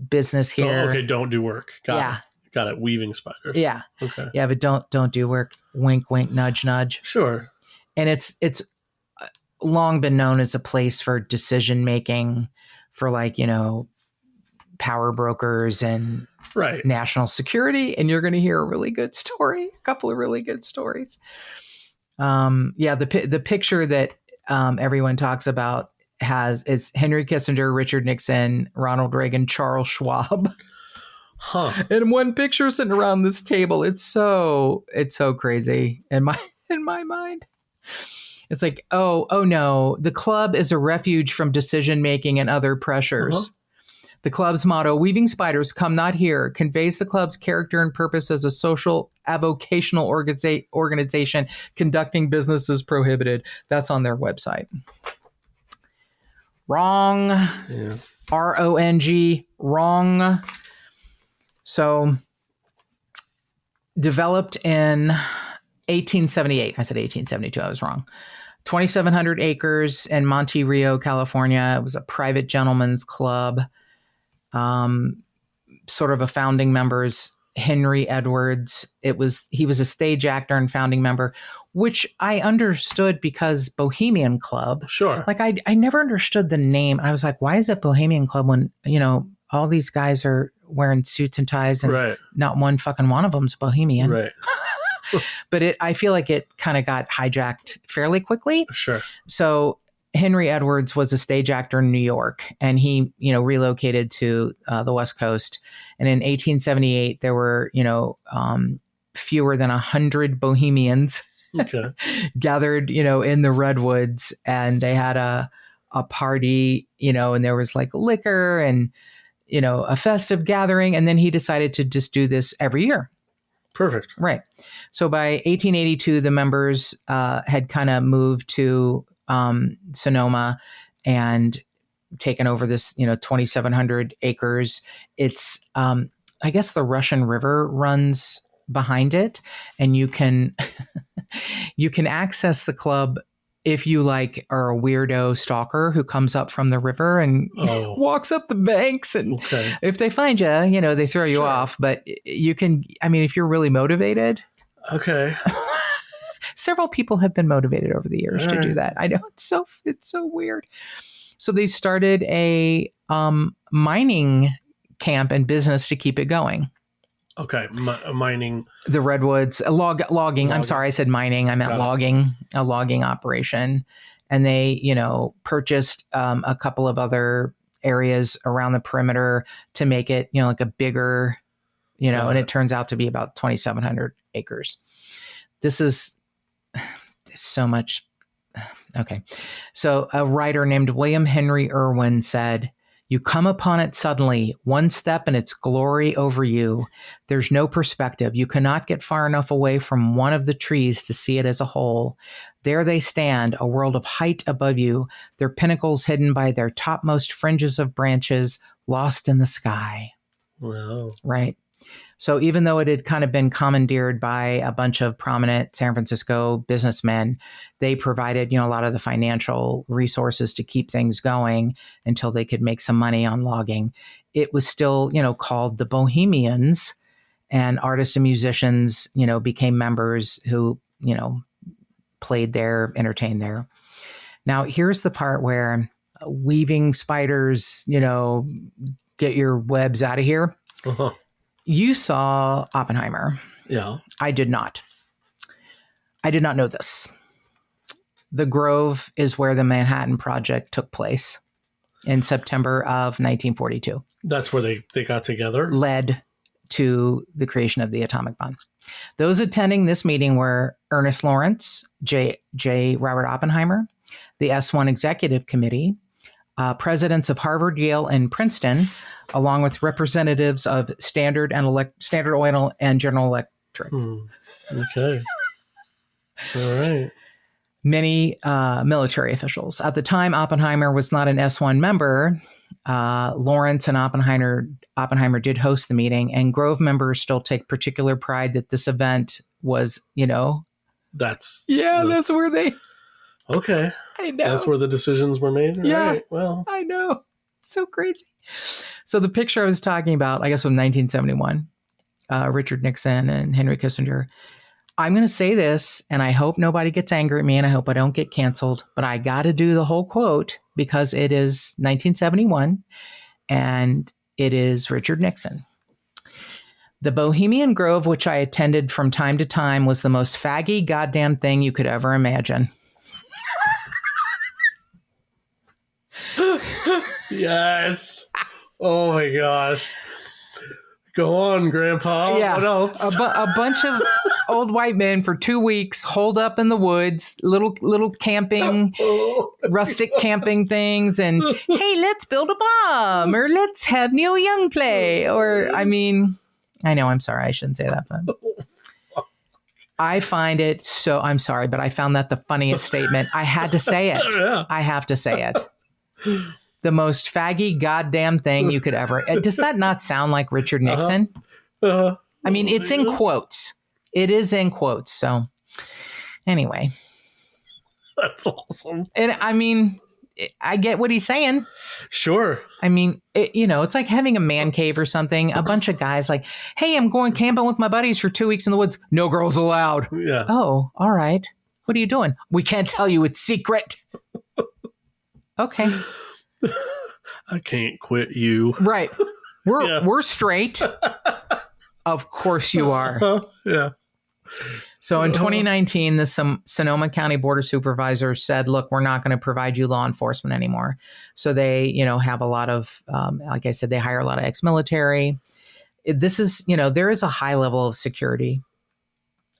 [SPEAKER 1] business here.
[SPEAKER 2] Okay. Don't do work. Got it. Weaving spiders.
[SPEAKER 1] Yeah.
[SPEAKER 2] Okay.
[SPEAKER 1] Yeah. But don't do work. Wink, wink, nudge, nudge.
[SPEAKER 2] Sure.
[SPEAKER 1] And it's long been known as a place for decision-making for power brokers and national security. And you're going to hear a really good story, a couple of really good stories. The picture that everyone talks about is Henry Kissinger, Richard Nixon, Ronald Reagan, Charles Schwab.
[SPEAKER 2] Huh.
[SPEAKER 1] And one picture sitting around this table. It's so crazy in my mind. It's like, oh no, the club is a refuge from decision making and other pressures. Uh-huh. The club's motto, "Weaving spiders come not here," conveys the club's character and purpose as a social avocational organization conducting business is prohibited. That's on their website. Wrong.
[SPEAKER 2] Yeah.
[SPEAKER 1] RONG. Wrong. So, developed in 1878. I said 1872. I was wrong. 2,700 acres in Monte Rio, California. It was a private gentleman's club. Sort of a founding member's Henry Edwards. He was a stage actor and founding member, which I understood because Bohemian Club.
[SPEAKER 2] Sure.
[SPEAKER 1] Like I never understood the name. I was like, why is it Bohemian Club when, all these guys are wearing suits and ties and not one fucking one of them's Bohemian.
[SPEAKER 2] Right.
[SPEAKER 1] But I feel like it kind of got hijacked fairly quickly.
[SPEAKER 2] Sure.
[SPEAKER 1] So Henry Edwards was a stage actor in New York, and he, relocated to the West Coast. And in 1878, there were, fewer than 100 Bohemians gathered, in the Redwoods, and they had a party, and there was like liquor and, a festive gathering. And then he decided to just do this every year.
[SPEAKER 2] Perfect. Right.
[SPEAKER 1] So by 1882, the members had kind of moved to Sonoma and taken over this, 2,700 acres. It's, I guess the Russian River runs behind it, and you can access the club if you like are a weirdo stalker who comes up from the river and walks up the banks, and if they find you, you know, they throw you off, but you can, I mean, if you're really motivated.
[SPEAKER 2] Okay.
[SPEAKER 1] Several people have been motivated over the years to do that. I know it's so weird. So they started a mining camp and business to keep it going.
[SPEAKER 2] Okay, mining.
[SPEAKER 1] The redwoods, logging. I'm sorry, I said mining. I meant logging, a logging operation. And they, you know, purchased a couple of other areas around the perimeter to make it, you know, like a bigger, you know, and it turns out to be about 2,700 acres. This is so much. Okay. So a writer named William Henry Irwin said, "You come upon it suddenly, one step and its glory over you. There's no perspective. You cannot get far enough away from one of the trees to see it as a whole. There they stand, a world of height above you, their pinnacles hidden by their topmost fringes of branches, lost in the sky."
[SPEAKER 2] Wow.
[SPEAKER 1] Right. So even though it had kind of been commandeered by a bunch of prominent San Francisco businessmen, they provided, you know, a lot of the financial resources to keep things going until they could make some money on logging. It was still, you know, called the Bohemians, and artists and musicians, you know, became members who, you know, played there, entertained there. Now, here's the part where weaving spiders, you know, get your webs out of here.
[SPEAKER 2] Uh-huh.
[SPEAKER 1] You saw Oppenheimer.
[SPEAKER 2] Yeah.
[SPEAKER 1] I did not. I did not know this. The Grove is where the Manhattan Project took place in September of 1942.
[SPEAKER 2] That's where they got together?
[SPEAKER 1] Led to the creation of the atomic bomb. Those attending this meeting were Ernest Lawrence, J. Robert Oppenheimer, the S1 Executive Committee, presidents of Harvard, Yale, and Princeton, along with representatives of Standard Oil and General Electric.
[SPEAKER 2] Okay. All right.
[SPEAKER 1] Many military officials. At the time, Oppenheimer was not an S1 member. Lawrence and Oppenheimer did host the meeting, and Grove members still take particular pride that this event was, you know.
[SPEAKER 2] That's
[SPEAKER 1] where they.
[SPEAKER 2] Okay.
[SPEAKER 1] I know.
[SPEAKER 2] That's where the decisions were made?
[SPEAKER 1] Yeah.
[SPEAKER 2] Right. Well.
[SPEAKER 1] I know. So crazy. So the picture I was talking about, I guess, was 1971, Richard Nixon and Henry Kissinger. I'm going to say this, and I hope nobody gets angry at me, and I hope I don't get canceled, but I got to do the whole quote because it is 1971, and it is Richard Nixon. "The Bohemian Grove, which I attended from time to time, was the most faggy goddamn thing you could ever imagine."
[SPEAKER 2] Yes. Oh my gosh. Go on, Grandpa.
[SPEAKER 1] Yeah.
[SPEAKER 2] What else?
[SPEAKER 1] A bunch of old white men for 2 weeks holed up in the woods, little camping, rustic camping things, and hey, let's build a bomb, or let's have Neil Young play, or I mean, I know, I'm sorry, I shouldn't say that, but I find it so. I'm sorry, but I found that the funniest statement. I had to say it.
[SPEAKER 2] Yeah.
[SPEAKER 1] I have to say it. The most faggy goddamn thing you could ever. Does that not sound like Richard Nixon? I mean, it's in quotes. It is in quotes. So anyway.
[SPEAKER 2] That's awesome.
[SPEAKER 1] And I mean, I get what he's saying.
[SPEAKER 2] Sure.
[SPEAKER 1] I mean, it's like having a man cave or something. A bunch of guys like, hey, I'm going camping with my buddies for 2 weeks in the woods. No girls allowed.
[SPEAKER 2] Yeah.
[SPEAKER 1] Oh, all right. What are you doing? We can't tell you. It's secret. Okay.
[SPEAKER 2] I can't quit you.
[SPEAKER 1] Right. We're straight. Of course you are.
[SPEAKER 2] Yeah.
[SPEAKER 1] So in 2019, the Sonoma County Board of Supervisors said, look, we're not going to provide you law enforcement anymore. So they, have a lot of, like I said, they hire a lot of ex-military. This is, there is a high level of security.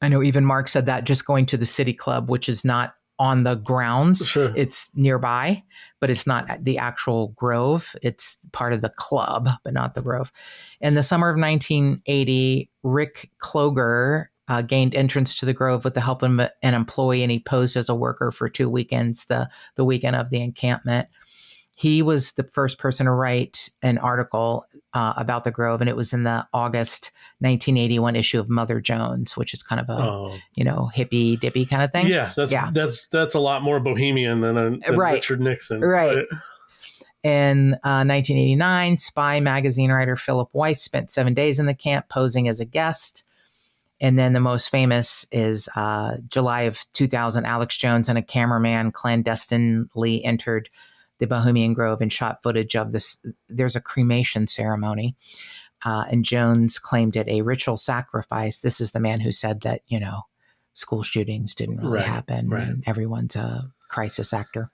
[SPEAKER 1] I know even Mark said that just going to the city club, which is not on the grounds.
[SPEAKER 2] Sure.
[SPEAKER 1] It's nearby, but it's not the actual Grove. It's part of the club, but not the Grove. In the summer of 1980, Rick Kloger gained entrance to the Grove with the help of an employee, and he posed as a worker for 2 weekends, the weekend of the encampment. He was the first person to write an article about the Grove, and it was in the August 1981 issue of Mother Jones, which is kind of a hippy dippy kind of thing.
[SPEAKER 2] Yeah, that's a lot more Bohemian than Richard Nixon.
[SPEAKER 1] Right. In 1989, Spy magazine writer Philip Weiss spent 7 days in the camp posing as a guest. And then the most famous is July of 2000, Alex Jones and a cameraman clandestinely entered the Bohemian Grove and shot footage of this. There's a cremation ceremony. And Jones claimed it a ritual sacrifice. This is the man who said that, school shootings didn't really happen.
[SPEAKER 2] Right.
[SPEAKER 1] And everyone's a crisis actor.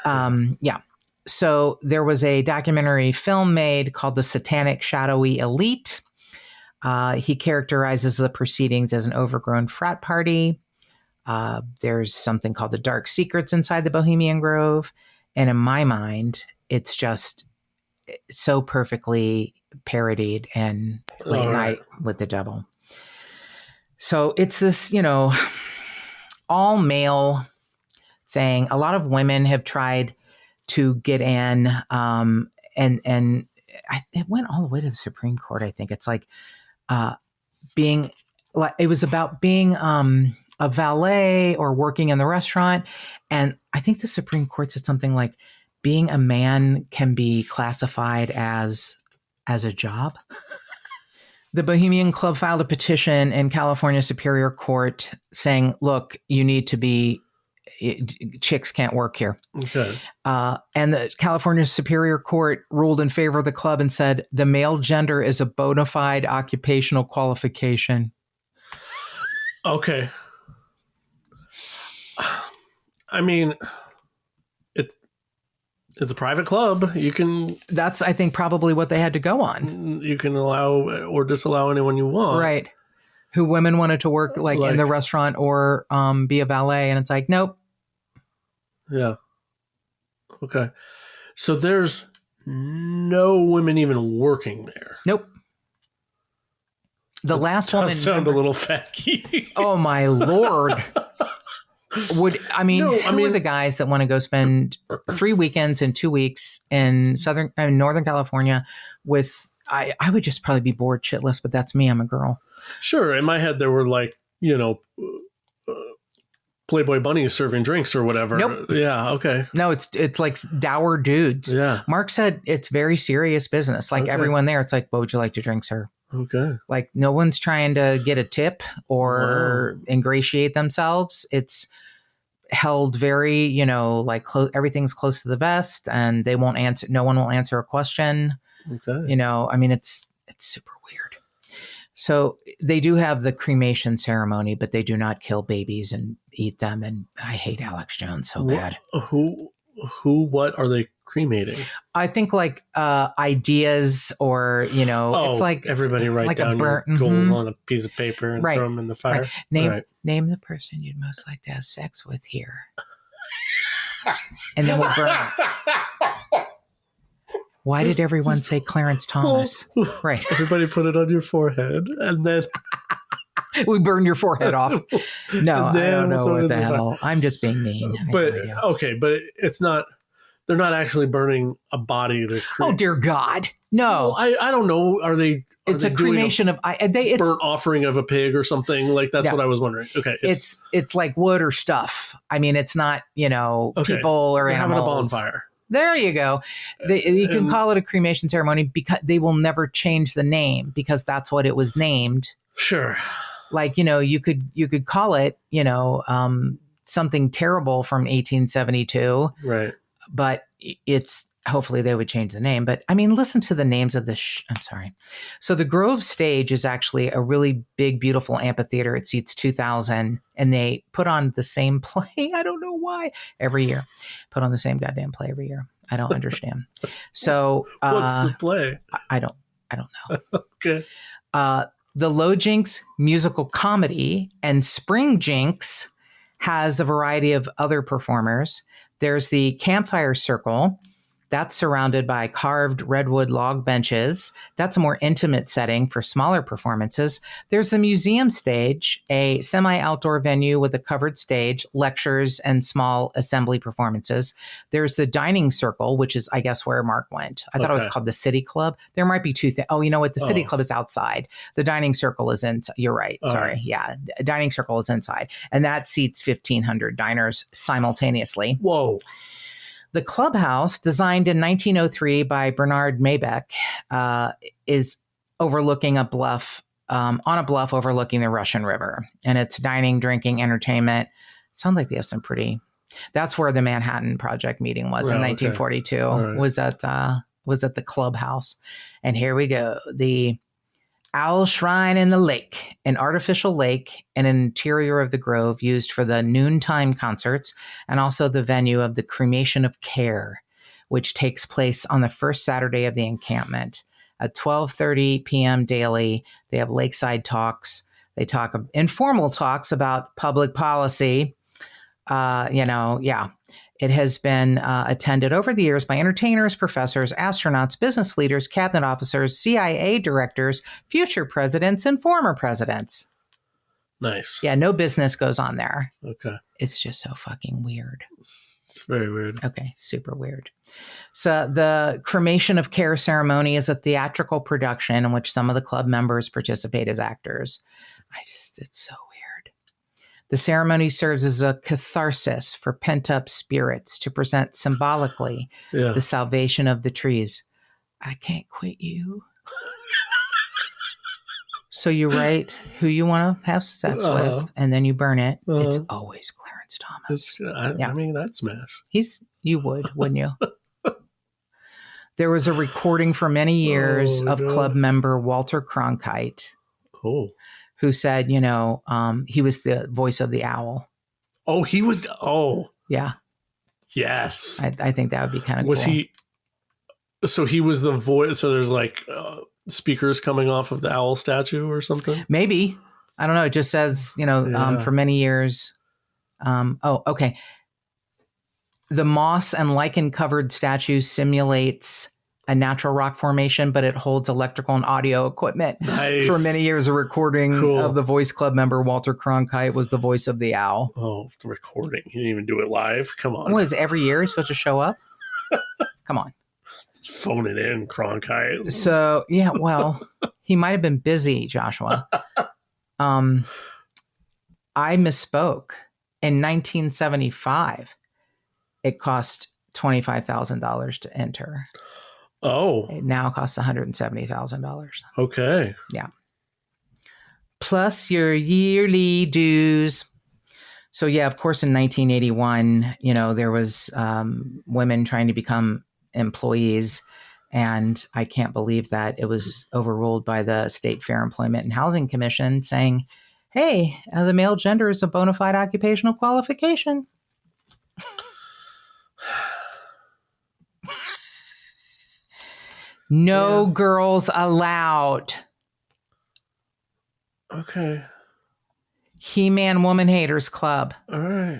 [SPEAKER 1] Yeah. So there was a documentary film made called The Satanic Shadowy Elite. He characterizes the proceedings as an overgrown frat party. There's something called the dark secrets inside the Bohemian Grove. And in my mind, it's just so perfectly parodied in Late Night with the Devil. So it's this, all male thing. A lot of women have tried to get in, and it went all the way to the Supreme Court. I think it's like it was about being a valet or working in the restaurant, and I think the Supreme Court said something like being a man can be classified as a job. The Bohemian Club filed a petition in California Superior Court saying, "Look, you need to be." Chicks can't work here.
[SPEAKER 2] Okay.
[SPEAKER 1] And the California Superior Court ruled in favor of the club and said the male gender is a bona fide occupational qualification.
[SPEAKER 2] Okay. I mean, it's a private club. You can...
[SPEAKER 1] That's, I think, probably what they had to go on.
[SPEAKER 2] You can allow or disallow anyone you want.
[SPEAKER 1] Right. Who women wanted to work like in the restaurant or be a valet. And it's like, nope.
[SPEAKER 2] Yeah. Okay. So there's no women even working there.
[SPEAKER 1] Nope. The last woman
[SPEAKER 2] sound a little facky.
[SPEAKER 1] Oh my Lord. Who are the guys that want to go spend 3 weekends and 2 weeks in Northern California with, I would just probably be bored shitless, but that's me. I'm a girl.
[SPEAKER 2] Sure. In my head, there were Playboy bunnies serving drinks or whatever.
[SPEAKER 1] Nope.
[SPEAKER 2] Yeah. Okay.
[SPEAKER 1] No, it's like dour dudes.
[SPEAKER 2] Yeah.
[SPEAKER 1] Mark said it's very serious business. Like everyone there, it's like, what would you like to drink, sir?
[SPEAKER 2] Okay.
[SPEAKER 1] Like no one's trying to get a tip or ingratiate themselves. It's held very, everything's close to the vest and they won't answer. No one will answer a question.
[SPEAKER 2] Okay.
[SPEAKER 1] It's super weird. So they do have the cremation ceremony, but they do not kill babies and eat them. And I hate Alex Jones so bad.
[SPEAKER 2] What are they cremating?
[SPEAKER 1] I think like ideas or, it's like
[SPEAKER 2] everybody write down your goals on a piece of paper and throw them in the fire.
[SPEAKER 1] Right. Name the person you'd most like to have sex with here. And then we'll burn it. Why did everyone say Clarence Thomas? Right.
[SPEAKER 2] Everybody put it on your forehead and then...
[SPEAKER 1] we burn your forehead off. No, I don't know what the hell. I'm just being mean.
[SPEAKER 2] But it's not... They're not actually burning a body.
[SPEAKER 1] Oh, dear God. No.
[SPEAKER 2] Well, I don't know.
[SPEAKER 1] It's a cremation of...
[SPEAKER 2] burnt offering of a pig or something? Like, that's what I was wondering. Okay.
[SPEAKER 1] It's like wood or stuff. I mean, it's not, people or animals.
[SPEAKER 2] Having a bonfire.
[SPEAKER 1] There you go. You can call it a cremation ceremony because they will never change the name because that's what it was named.
[SPEAKER 2] Sure.
[SPEAKER 1] Like, you could call it, something terrible from 1872.
[SPEAKER 2] Right.
[SPEAKER 1] But it's hopefully they would change the name. But I mean, listen to the names of the I'm sorry. So the Grove stage is actually a really big, beautiful amphitheater. It seats 2,000 and they put on the same play. I don't know why every year. Put on the same goddamn play every year. I don't understand. So
[SPEAKER 2] what's the play?
[SPEAKER 1] I don't know.
[SPEAKER 2] Okay.
[SPEAKER 1] The Low Jinks musical comedy and Spring Jinks has a variety of other performers. There's the Campfire Circle, That's surrounded by carved redwood log benches. That's a more intimate setting for smaller performances. There's the museum stage, a semi-outdoor venue with a covered stage, lectures, and small assembly performances. There's the dining circle, which is, I guess, where Mark went. I thought it was called the City Club. There might be two things. Oh, you know what? The City Club is outside. The dining circle is inside. You're right. Sorry. Right. Yeah. Dining circle is inside. And that seats 1,500 diners simultaneously.
[SPEAKER 2] Whoa.
[SPEAKER 1] The clubhouse, designed in 1903 by Bernard Maybeck, is overlooking a bluff, on a bluff overlooking the Russian River. And it's dining, drinking, entertainment. Sounds like they have some pretty... That's where the Manhattan Project meeting was in 1942. Right. Was at the clubhouse. And here we go. The Owl Shrine in the Lake, an artificial lake and an interior of the grove used for the noontime concerts, and also the venue of the Cremation of Care, which takes place on the first Saturday of the encampment at 12:30 p.m. daily. They have lakeside talks. They talk informal talks about public policy. It has been attended over the years by entertainers, professors, astronauts, business leaders, cabinet officers, CIA directors, future presidents, and former presidents.
[SPEAKER 2] Nice.
[SPEAKER 1] Yeah, no business goes on there.
[SPEAKER 2] Okay.
[SPEAKER 1] It's just so fucking weird.
[SPEAKER 2] It's very weird.
[SPEAKER 1] Okay, super weird. So the Cremation of Care ceremony is a theatrical production in which some of the club members participate as actors. It's so weird. The ceremony serves as a catharsis for pent-up spirits to present symbolically the salvation of the trees. I can't quit you. So you write who you want to have sex with, and then you burn it. It's always Clarence Thomas.
[SPEAKER 2] I mean, that's smash.
[SPEAKER 1] You would, wouldn't you? There was a recording for many years of club member Walter Cronkite.
[SPEAKER 2] Cool.
[SPEAKER 1] Who said, he was the voice of the owl.
[SPEAKER 2] Oh, he was. Oh,
[SPEAKER 1] yeah.
[SPEAKER 2] Yes.
[SPEAKER 1] I think that would be kind of cool.
[SPEAKER 2] Was he? So he was the voice. So there's like speakers coming off of the owl statue or something?
[SPEAKER 1] Maybe. I don't know. It just says, for many years. Okay. The moss and lichen covered statue simulates a natural rock formation, but it holds electrical and audio equipment.
[SPEAKER 2] Nice.
[SPEAKER 1] For many years, a recording of the Voice Club member Walter Cronkite was the voice of the owl.
[SPEAKER 2] Oh, the recording. He didn't even do it live. Come on.
[SPEAKER 1] What is every year he's supposed to show up? Come on.
[SPEAKER 2] Just phone it in, Cronkite.
[SPEAKER 1] So, yeah, well, he might have been busy, Joshua. I misspoke. In 1975, it cost $25,000 to enter.
[SPEAKER 2] Oh.
[SPEAKER 1] It now costs $170,000.
[SPEAKER 2] Okay.
[SPEAKER 1] Yeah. Plus your yearly dues. So, yeah, of course, in 1981, there was women trying to become employees. And I can't believe that it was overruled by the State Fair Employment and Housing Commission saying, hey, the male gender is a bona fide occupational qualification. No girls allowed.
[SPEAKER 2] Okay.
[SPEAKER 1] He-Man Woman Haters Club.
[SPEAKER 2] All right.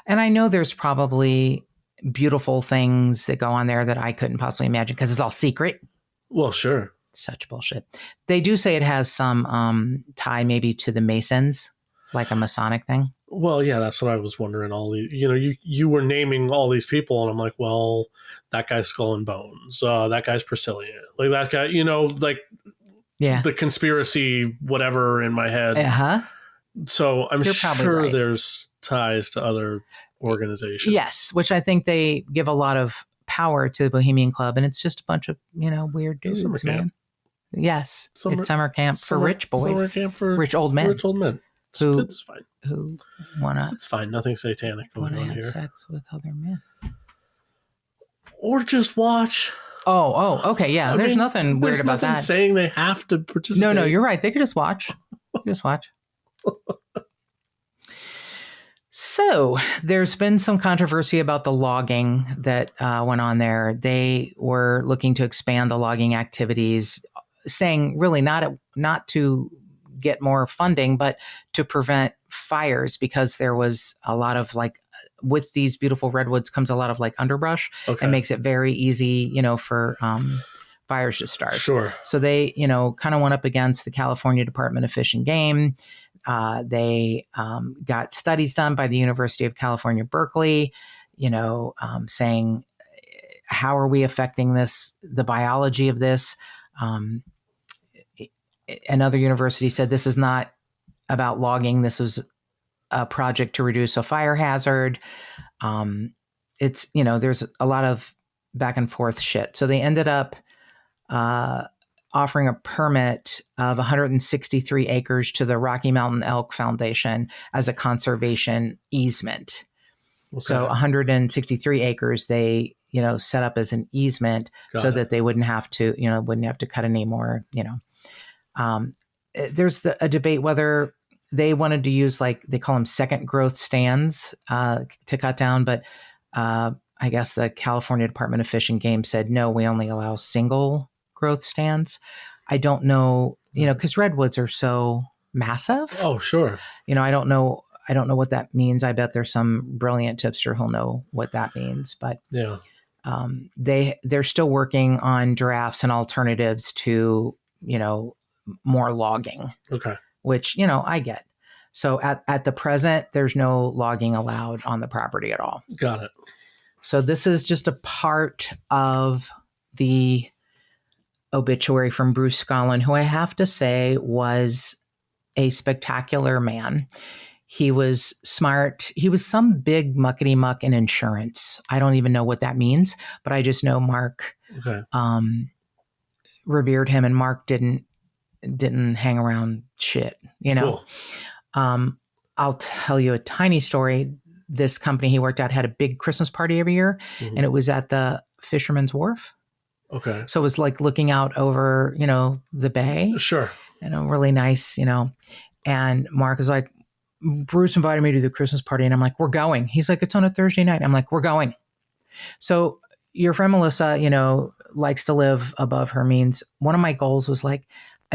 [SPEAKER 1] And I know there's probably beautiful things that go on there that I couldn't possibly imagine because it's all secret.
[SPEAKER 2] Well, sure.
[SPEAKER 1] Such bullshit. They do say it has some tie maybe to the Masons, like a Masonic thing.
[SPEAKER 2] Well, yeah, that's what I was wondering. You were naming all these people, and I'm like, well, that guy's Skull and Bones. That guy's Priscillian. Like that guy, the conspiracy, whatever in my head.
[SPEAKER 1] Uh-huh.
[SPEAKER 2] So I'm sure there's ties to other organizations.
[SPEAKER 1] Yes, which I think they give a lot of power to the Bohemian Club, and it's just a bunch of, weird dudes, man. Yes, it's summer camp for rich boys.
[SPEAKER 2] Summer camp for
[SPEAKER 1] rich old men.
[SPEAKER 2] Rich old men. It's fine.
[SPEAKER 1] Who wanna?
[SPEAKER 2] It's fine. Nothing satanic going on here.
[SPEAKER 1] Have sex with other men,
[SPEAKER 2] or just watch.
[SPEAKER 1] Oh, okay, yeah. There's nothing weird about that.
[SPEAKER 2] Saying they have to participate.
[SPEAKER 1] No, you're right. They could just watch. So there's been some controversy about the logging that went on there. They were looking to expand the logging activities, saying really not to get more funding, but to prevent fires because there was a lot of with these beautiful redwoods comes a lot of like underbrush and makes it very easy, for fires to start.
[SPEAKER 2] Sure.
[SPEAKER 1] So they, kind of went up against the California Department of Fish and Game. They got studies done by the University of California, Berkeley, saying, how are we affecting the biology of this? Another university said this is not about logging. This was a project to reduce a fire hazard. It's, there's a lot of back and forth shit. So they ended up offering a permit of 163 acres to the Rocky Mountain Elk Foundation as a conservation easement. Okay. So 163 acres they, set up as an easement that they wouldn't have to cut any more, there's a debate whether they wanted to use they call them second growth stands to cut down. But I guess the California Department of Fish and Game said, no, we only allow single growth stands. I don't know, because redwoods are so massive.
[SPEAKER 2] Oh, sure.
[SPEAKER 1] I don't know what that means. I bet there's some brilliant tipster who'll know what that means. But
[SPEAKER 2] yeah,
[SPEAKER 1] they're still working on drafts and alternatives to, more logging.
[SPEAKER 2] Okay.
[SPEAKER 1] Which, I get. So at the present, there's no logging allowed on the property at all.
[SPEAKER 2] Got it.
[SPEAKER 1] So this is just a part of the obituary from Bruce Scollin, who I have to say was a spectacular man. He was smart. He was some big muckety muck in insurance. I don't even know what that means, but I just know Mark revered him, and Mark didn't hang around shit, Cool. I'll tell you a tiny story. This company he worked at had a big Christmas party every year, and it was at the Fisherman's Wharf.
[SPEAKER 2] Okay.
[SPEAKER 1] So it was like looking out over, the bay.
[SPEAKER 2] Sure.
[SPEAKER 1] Really nice, and Mark is like, Bruce invited me to the Christmas party, and I'm like, we're going. He's like, it's on a Thursday night. I'm like, we're going. So your friend Melissa, likes to live above her means. One of my goals was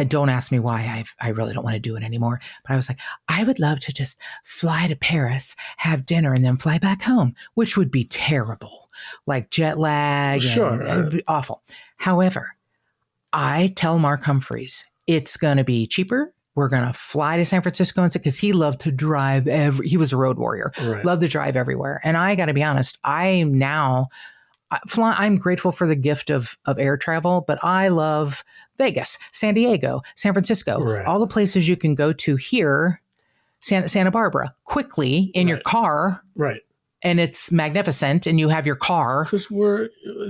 [SPEAKER 1] don't ask me why. I really don't want to do it anymore. But I was like, I would love to just fly to Paris, have dinner, and then fly back home, which would be terrible. Like jet lag.
[SPEAKER 2] Sure.
[SPEAKER 1] It would be awful. However, I tell Mark Humphreys, it's going to be cheaper. We're going to fly to San Francisco because he loved to drive. He was a road warrior, loved to drive everywhere. And I got to be honest, I'm grateful for the gift of air travel, but I love Vegas, San Diego, San Francisco, all the places you can go to here, Santa Barbara, quickly in your car.
[SPEAKER 2] Right.
[SPEAKER 1] And it's magnificent, and you have your car.
[SPEAKER 2] Because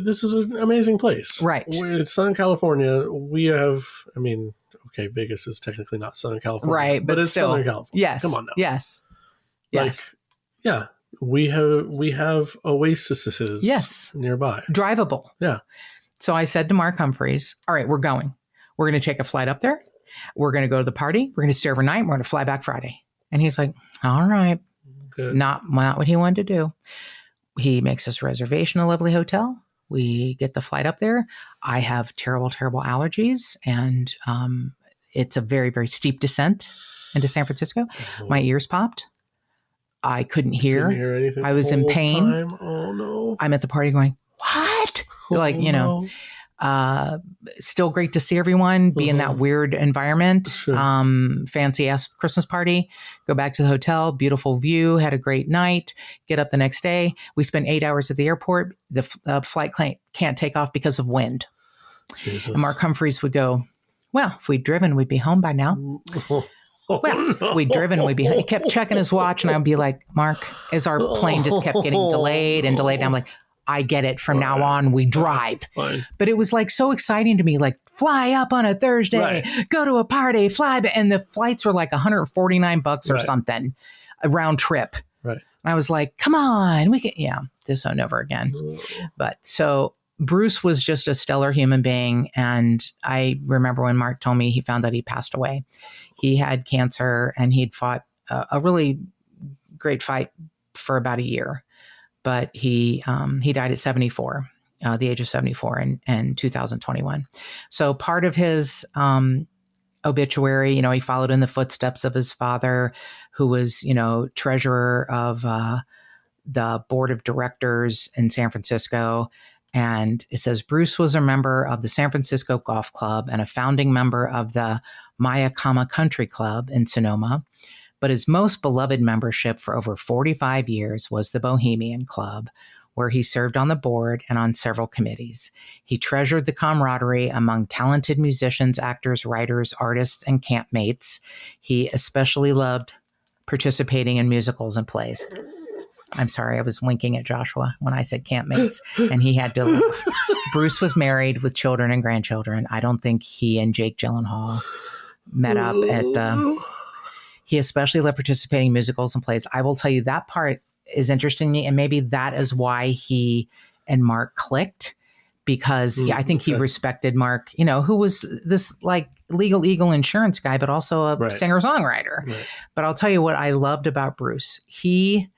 [SPEAKER 2] this is an amazing place.
[SPEAKER 1] Right.
[SPEAKER 2] It's Southern California. We have, Vegas is technically not Southern California.
[SPEAKER 1] Right.
[SPEAKER 2] But it's
[SPEAKER 1] still,
[SPEAKER 2] Southern California.
[SPEAKER 1] Yes.
[SPEAKER 2] Come on now.
[SPEAKER 1] Yes.
[SPEAKER 2] Yeah. We have oases nearby.
[SPEAKER 1] Drivable.
[SPEAKER 2] Yeah.
[SPEAKER 1] So I said to Mark Humphreys, all right, we're going. We're going to take a flight up there. We're going to go to the party. We're going to stay overnight. We're going to fly back Friday. And he's like, all right.
[SPEAKER 2] Good.
[SPEAKER 1] Not what he wanted to do. He makes us a reservation, a lovely hotel. We get the flight up there. I have terrible, terrible allergies. And it's a very, very steep descent into San Francisco. Oh. My ears popped. I couldn't hear.
[SPEAKER 2] Anything.
[SPEAKER 1] I was in pain.
[SPEAKER 2] Time. Oh no!
[SPEAKER 1] I'm at the party going, what?
[SPEAKER 2] No.
[SPEAKER 1] Still great to see everyone, be in that weird environment.
[SPEAKER 2] Sure.
[SPEAKER 1] Fancy ass Christmas party. Go back to the hotel. Beautiful view. Had a great night. Get up the next day. We spent 8 hours at the airport. The flight can't take off because of wind.
[SPEAKER 2] Jesus.
[SPEAKER 1] And Mark Humphreys would go, well, if we'd driven, we'd be home by now. Well, if we'd driven, we'd be. He kept checking his watch, and I'd be like, Mark, as our plane just kept getting delayed. And I'm like, I get it. From now on, we drive.
[SPEAKER 2] Fine.
[SPEAKER 1] But it was so exciting to me, fly up on a Thursday, go to a party, fly. And the flights were $149 or something, a round trip.
[SPEAKER 2] Right.
[SPEAKER 1] And I was like, come on, we can, this will never again. But so Bruce was just a stellar human being. And I remember when Mark told me he found that he passed away. He had cancer, and he'd fought a really great fight for about a year. But he died at 74, the age of 74 in 2021. So part of his obituary, he followed in the footsteps of his father, who was, treasurer of the board of directors in San Francisco. And it says Bruce was a member of the San Francisco Golf Club and a founding member of the Mayakama Country Club in Sonoma. But his most beloved membership for over 45 years was the Bohemian Club, where he served on the board and on several committees. He treasured the camaraderie among talented musicians, actors, writers, artists, and campmates. He especially loved participating in musicals and plays. I'm sorry, I was winking at Joshua when I said campmates, and he had to laugh. Bruce was married with children and grandchildren. I don't think he and Jake Gyllenhaal met up at the... He especially loved participating in musicals and plays. I will tell you that part is interesting to me, and maybe that is why he and Mark clicked, because I think he respected Mark, who was this like Legal Eagle insurance guy, but also a singer-songwriter. Right. But I'll tell you what I loved about Bruce. He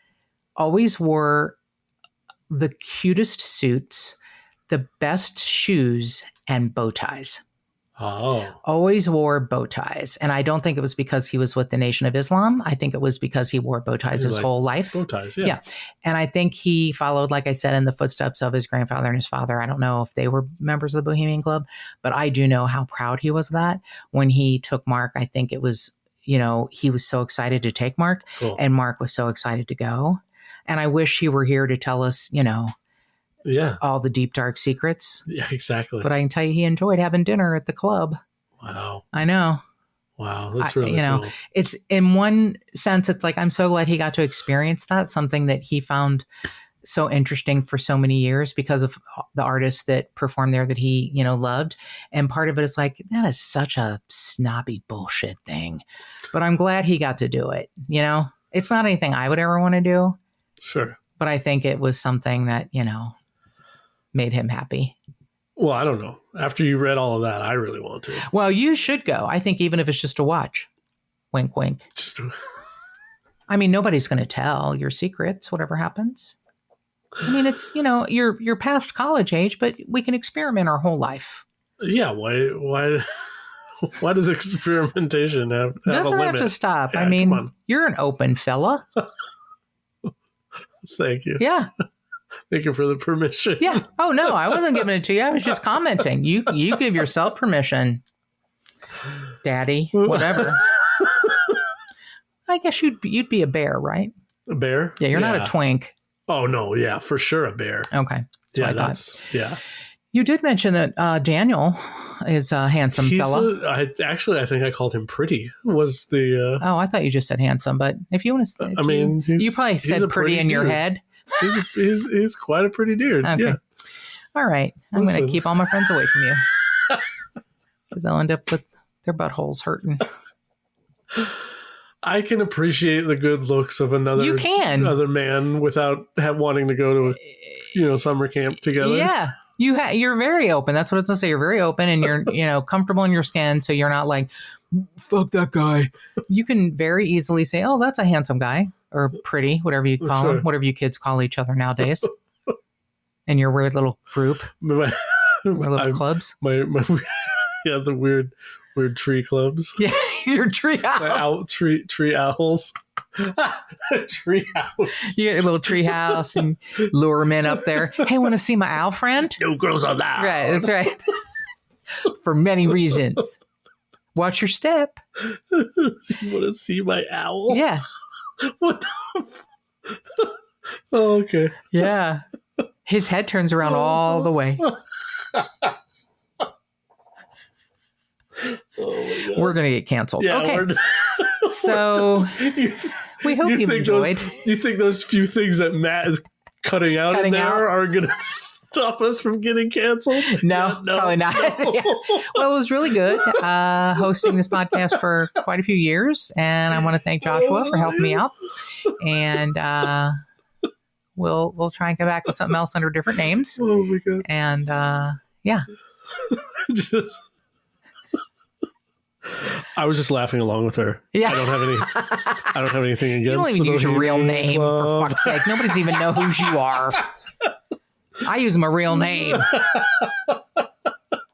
[SPEAKER 1] always wore the cutest suits, the best shoes, and bow ties.
[SPEAKER 2] Oh.
[SPEAKER 1] Always wore bow ties. And I don't think it was because he was with the Nation of Islam. I think it was because he wore bow ties his whole life.
[SPEAKER 2] Bow ties, yeah.
[SPEAKER 1] And I think he followed, like I said, in the footsteps of his grandfather and his father. I don't know if they were members of the Bohemian Club, but I do know how proud he was of that. When he took Mark, I think it was, he was so excited to take Mark, and Mark was so excited to go. And I wish he were here to tell us, all the deep, dark secrets.
[SPEAKER 2] Yeah, exactly.
[SPEAKER 1] But I can tell you he enjoyed having dinner at the club.
[SPEAKER 2] Wow.
[SPEAKER 1] I know.
[SPEAKER 2] Wow. That's really cool.
[SPEAKER 1] It's in one sense, it's like, I'm so glad he got to experience that, something that he found so interesting for so many years because of the artists that performed there that he, loved. And part of it is like, that is such a snobby bullshit thing. But I'm glad he got to do it. It's not anything I would ever want to do.
[SPEAKER 2] Sure.
[SPEAKER 1] But I think it was something that, made him happy.
[SPEAKER 2] Well, I don't know. After you read all of that, I really want to.
[SPEAKER 1] Well, you should go. I think even if it's just to watch. Wink, wink. I mean, nobody's going to tell your secrets, whatever happens. I mean, it's, you're past college age, but we can experiment our whole life.
[SPEAKER 2] Yeah. Why does experimentation have a limit?
[SPEAKER 1] Doesn't have to stop.
[SPEAKER 2] Yeah,
[SPEAKER 1] I mean, you're an open fella.
[SPEAKER 2] Thank you.
[SPEAKER 1] Yeah.
[SPEAKER 2] Thank you for the permission.
[SPEAKER 1] Yeah. Oh, no, I wasn't giving it to you. I was just commenting. You give yourself permission, Daddy, whatever. I guess you'd be a bear, right?
[SPEAKER 2] A bear?
[SPEAKER 1] Yeah, you're not a twink.
[SPEAKER 2] Oh, no. Yeah, for sure a bear.
[SPEAKER 1] Okay.
[SPEAKER 2] Yeah.
[SPEAKER 1] You did mention that Daniel is a handsome fella.
[SPEAKER 2] I think I called him pretty. Was the?
[SPEAKER 1] I thought you just said handsome, but if you want to, you probably said pretty in your head.
[SPEAKER 2] He's quite a pretty dude.
[SPEAKER 1] Okay. Yeah. All right. I'm going to keep all my friends away from you because I'll end up with their buttholes hurting.
[SPEAKER 2] I can appreciate the good looks of another man without wanting to go to summer camp together.
[SPEAKER 1] Yeah. You're very open. That's what it's going to say. You're very open and you're, comfortable in your skin. So you're not like, fuck that guy. You can very easily say, oh, that's a handsome guy or pretty, whatever you call him, whatever you kids call each other nowadays. In your weird little group, little clubs.
[SPEAKER 2] The weird tree clubs.
[SPEAKER 1] Yeah, your tree house.
[SPEAKER 2] Tree owls. Tree house.
[SPEAKER 1] You get a little tree house and lure them in up there. Hey, want to see my owl friend?
[SPEAKER 2] No girls allowed.
[SPEAKER 1] Right, that's right. For many reasons. Watch your step.
[SPEAKER 2] You want to see my owl?
[SPEAKER 1] Yeah.
[SPEAKER 2] What the? Oh, okay.
[SPEAKER 1] Yeah. His head turns around all the way. Oh, we're going to get canceled.
[SPEAKER 2] Yeah,
[SPEAKER 1] okay. So we hope you enjoyed.
[SPEAKER 2] You think those few things that Matt is cutting out are going to stop us from getting canceled?
[SPEAKER 1] No, probably not. No. Yeah. Well, it was really good hosting this podcast for quite a few years. And I want to thank Joshua for helping me out. And we'll try and come back with something else under different names.
[SPEAKER 2] Oh, my God.
[SPEAKER 1] And yeah.
[SPEAKER 2] I was just laughing along with her.
[SPEAKER 1] Yeah.
[SPEAKER 2] I don't have anything against.
[SPEAKER 1] You don't even use your real name, for fuck's sake. Nobody's even know who you are. I use my real name.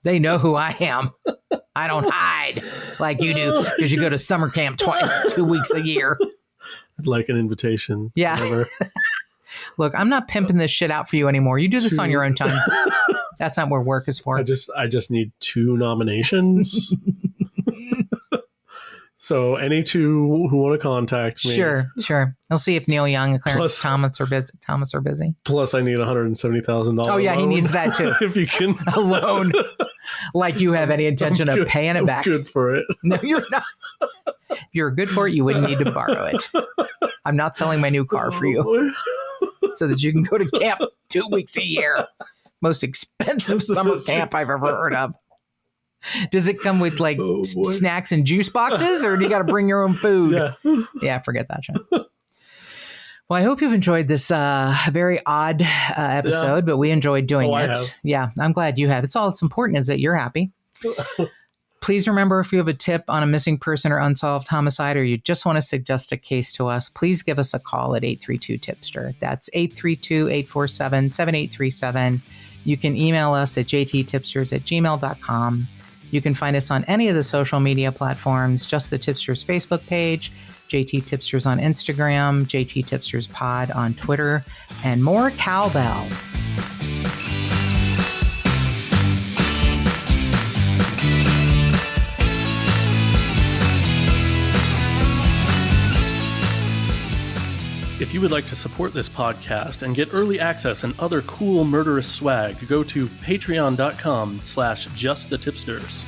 [SPEAKER 1] They know who I am. I don't hide like you do because you go to summer camp 2 weeks a year.
[SPEAKER 2] I'd like an invitation.
[SPEAKER 1] Yeah. Look, I'm not pimping this shit out for you anymore. You do this on your own time. That's not what work is for.
[SPEAKER 2] I just need 2 nominations. So any 2 who want to contact me.
[SPEAKER 1] Sure. I'll see if Neil Young and Clarence Thomas are busy.
[SPEAKER 2] Plus, I need $170,000.
[SPEAKER 1] Oh yeah,
[SPEAKER 2] loan,
[SPEAKER 1] he needs that too.
[SPEAKER 2] If you can,
[SPEAKER 1] a loan, like you have any intention of paying it back.
[SPEAKER 2] Good for it.
[SPEAKER 1] No, you're not. If you're good for it, you wouldn't need to borrow it. I'm not selling my new car for you, so that you can go to camp 2 weeks a year. Most expensive summer camp I've ever heard of. Does it come with like snacks and juice boxes, or do you got to bring your own food? Yeah, forget that shit. Well, I hope you've enjoyed this very odd episode, but we enjoyed doing it. Yeah, I'm glad you have. It's all that's important is that you're happy. Please remember, if you have a tip on a missing person or unsolved homicide, or you just want to suggest a case to us, please give us a call at 832-TIPSTER. That's 832-847-7837. You can email us at jttipsters@gmail.com. You can find us on any of the social media platforms, just the Tipsters Facebook page, JT Tipsters on Instagram, JT Tipsters Pod on Twitter, and more cowbell.
[SPEAKER 2] If you would like to support this podcast and get early access and other cool murderous swag, go to patreon.com/justthetipsters.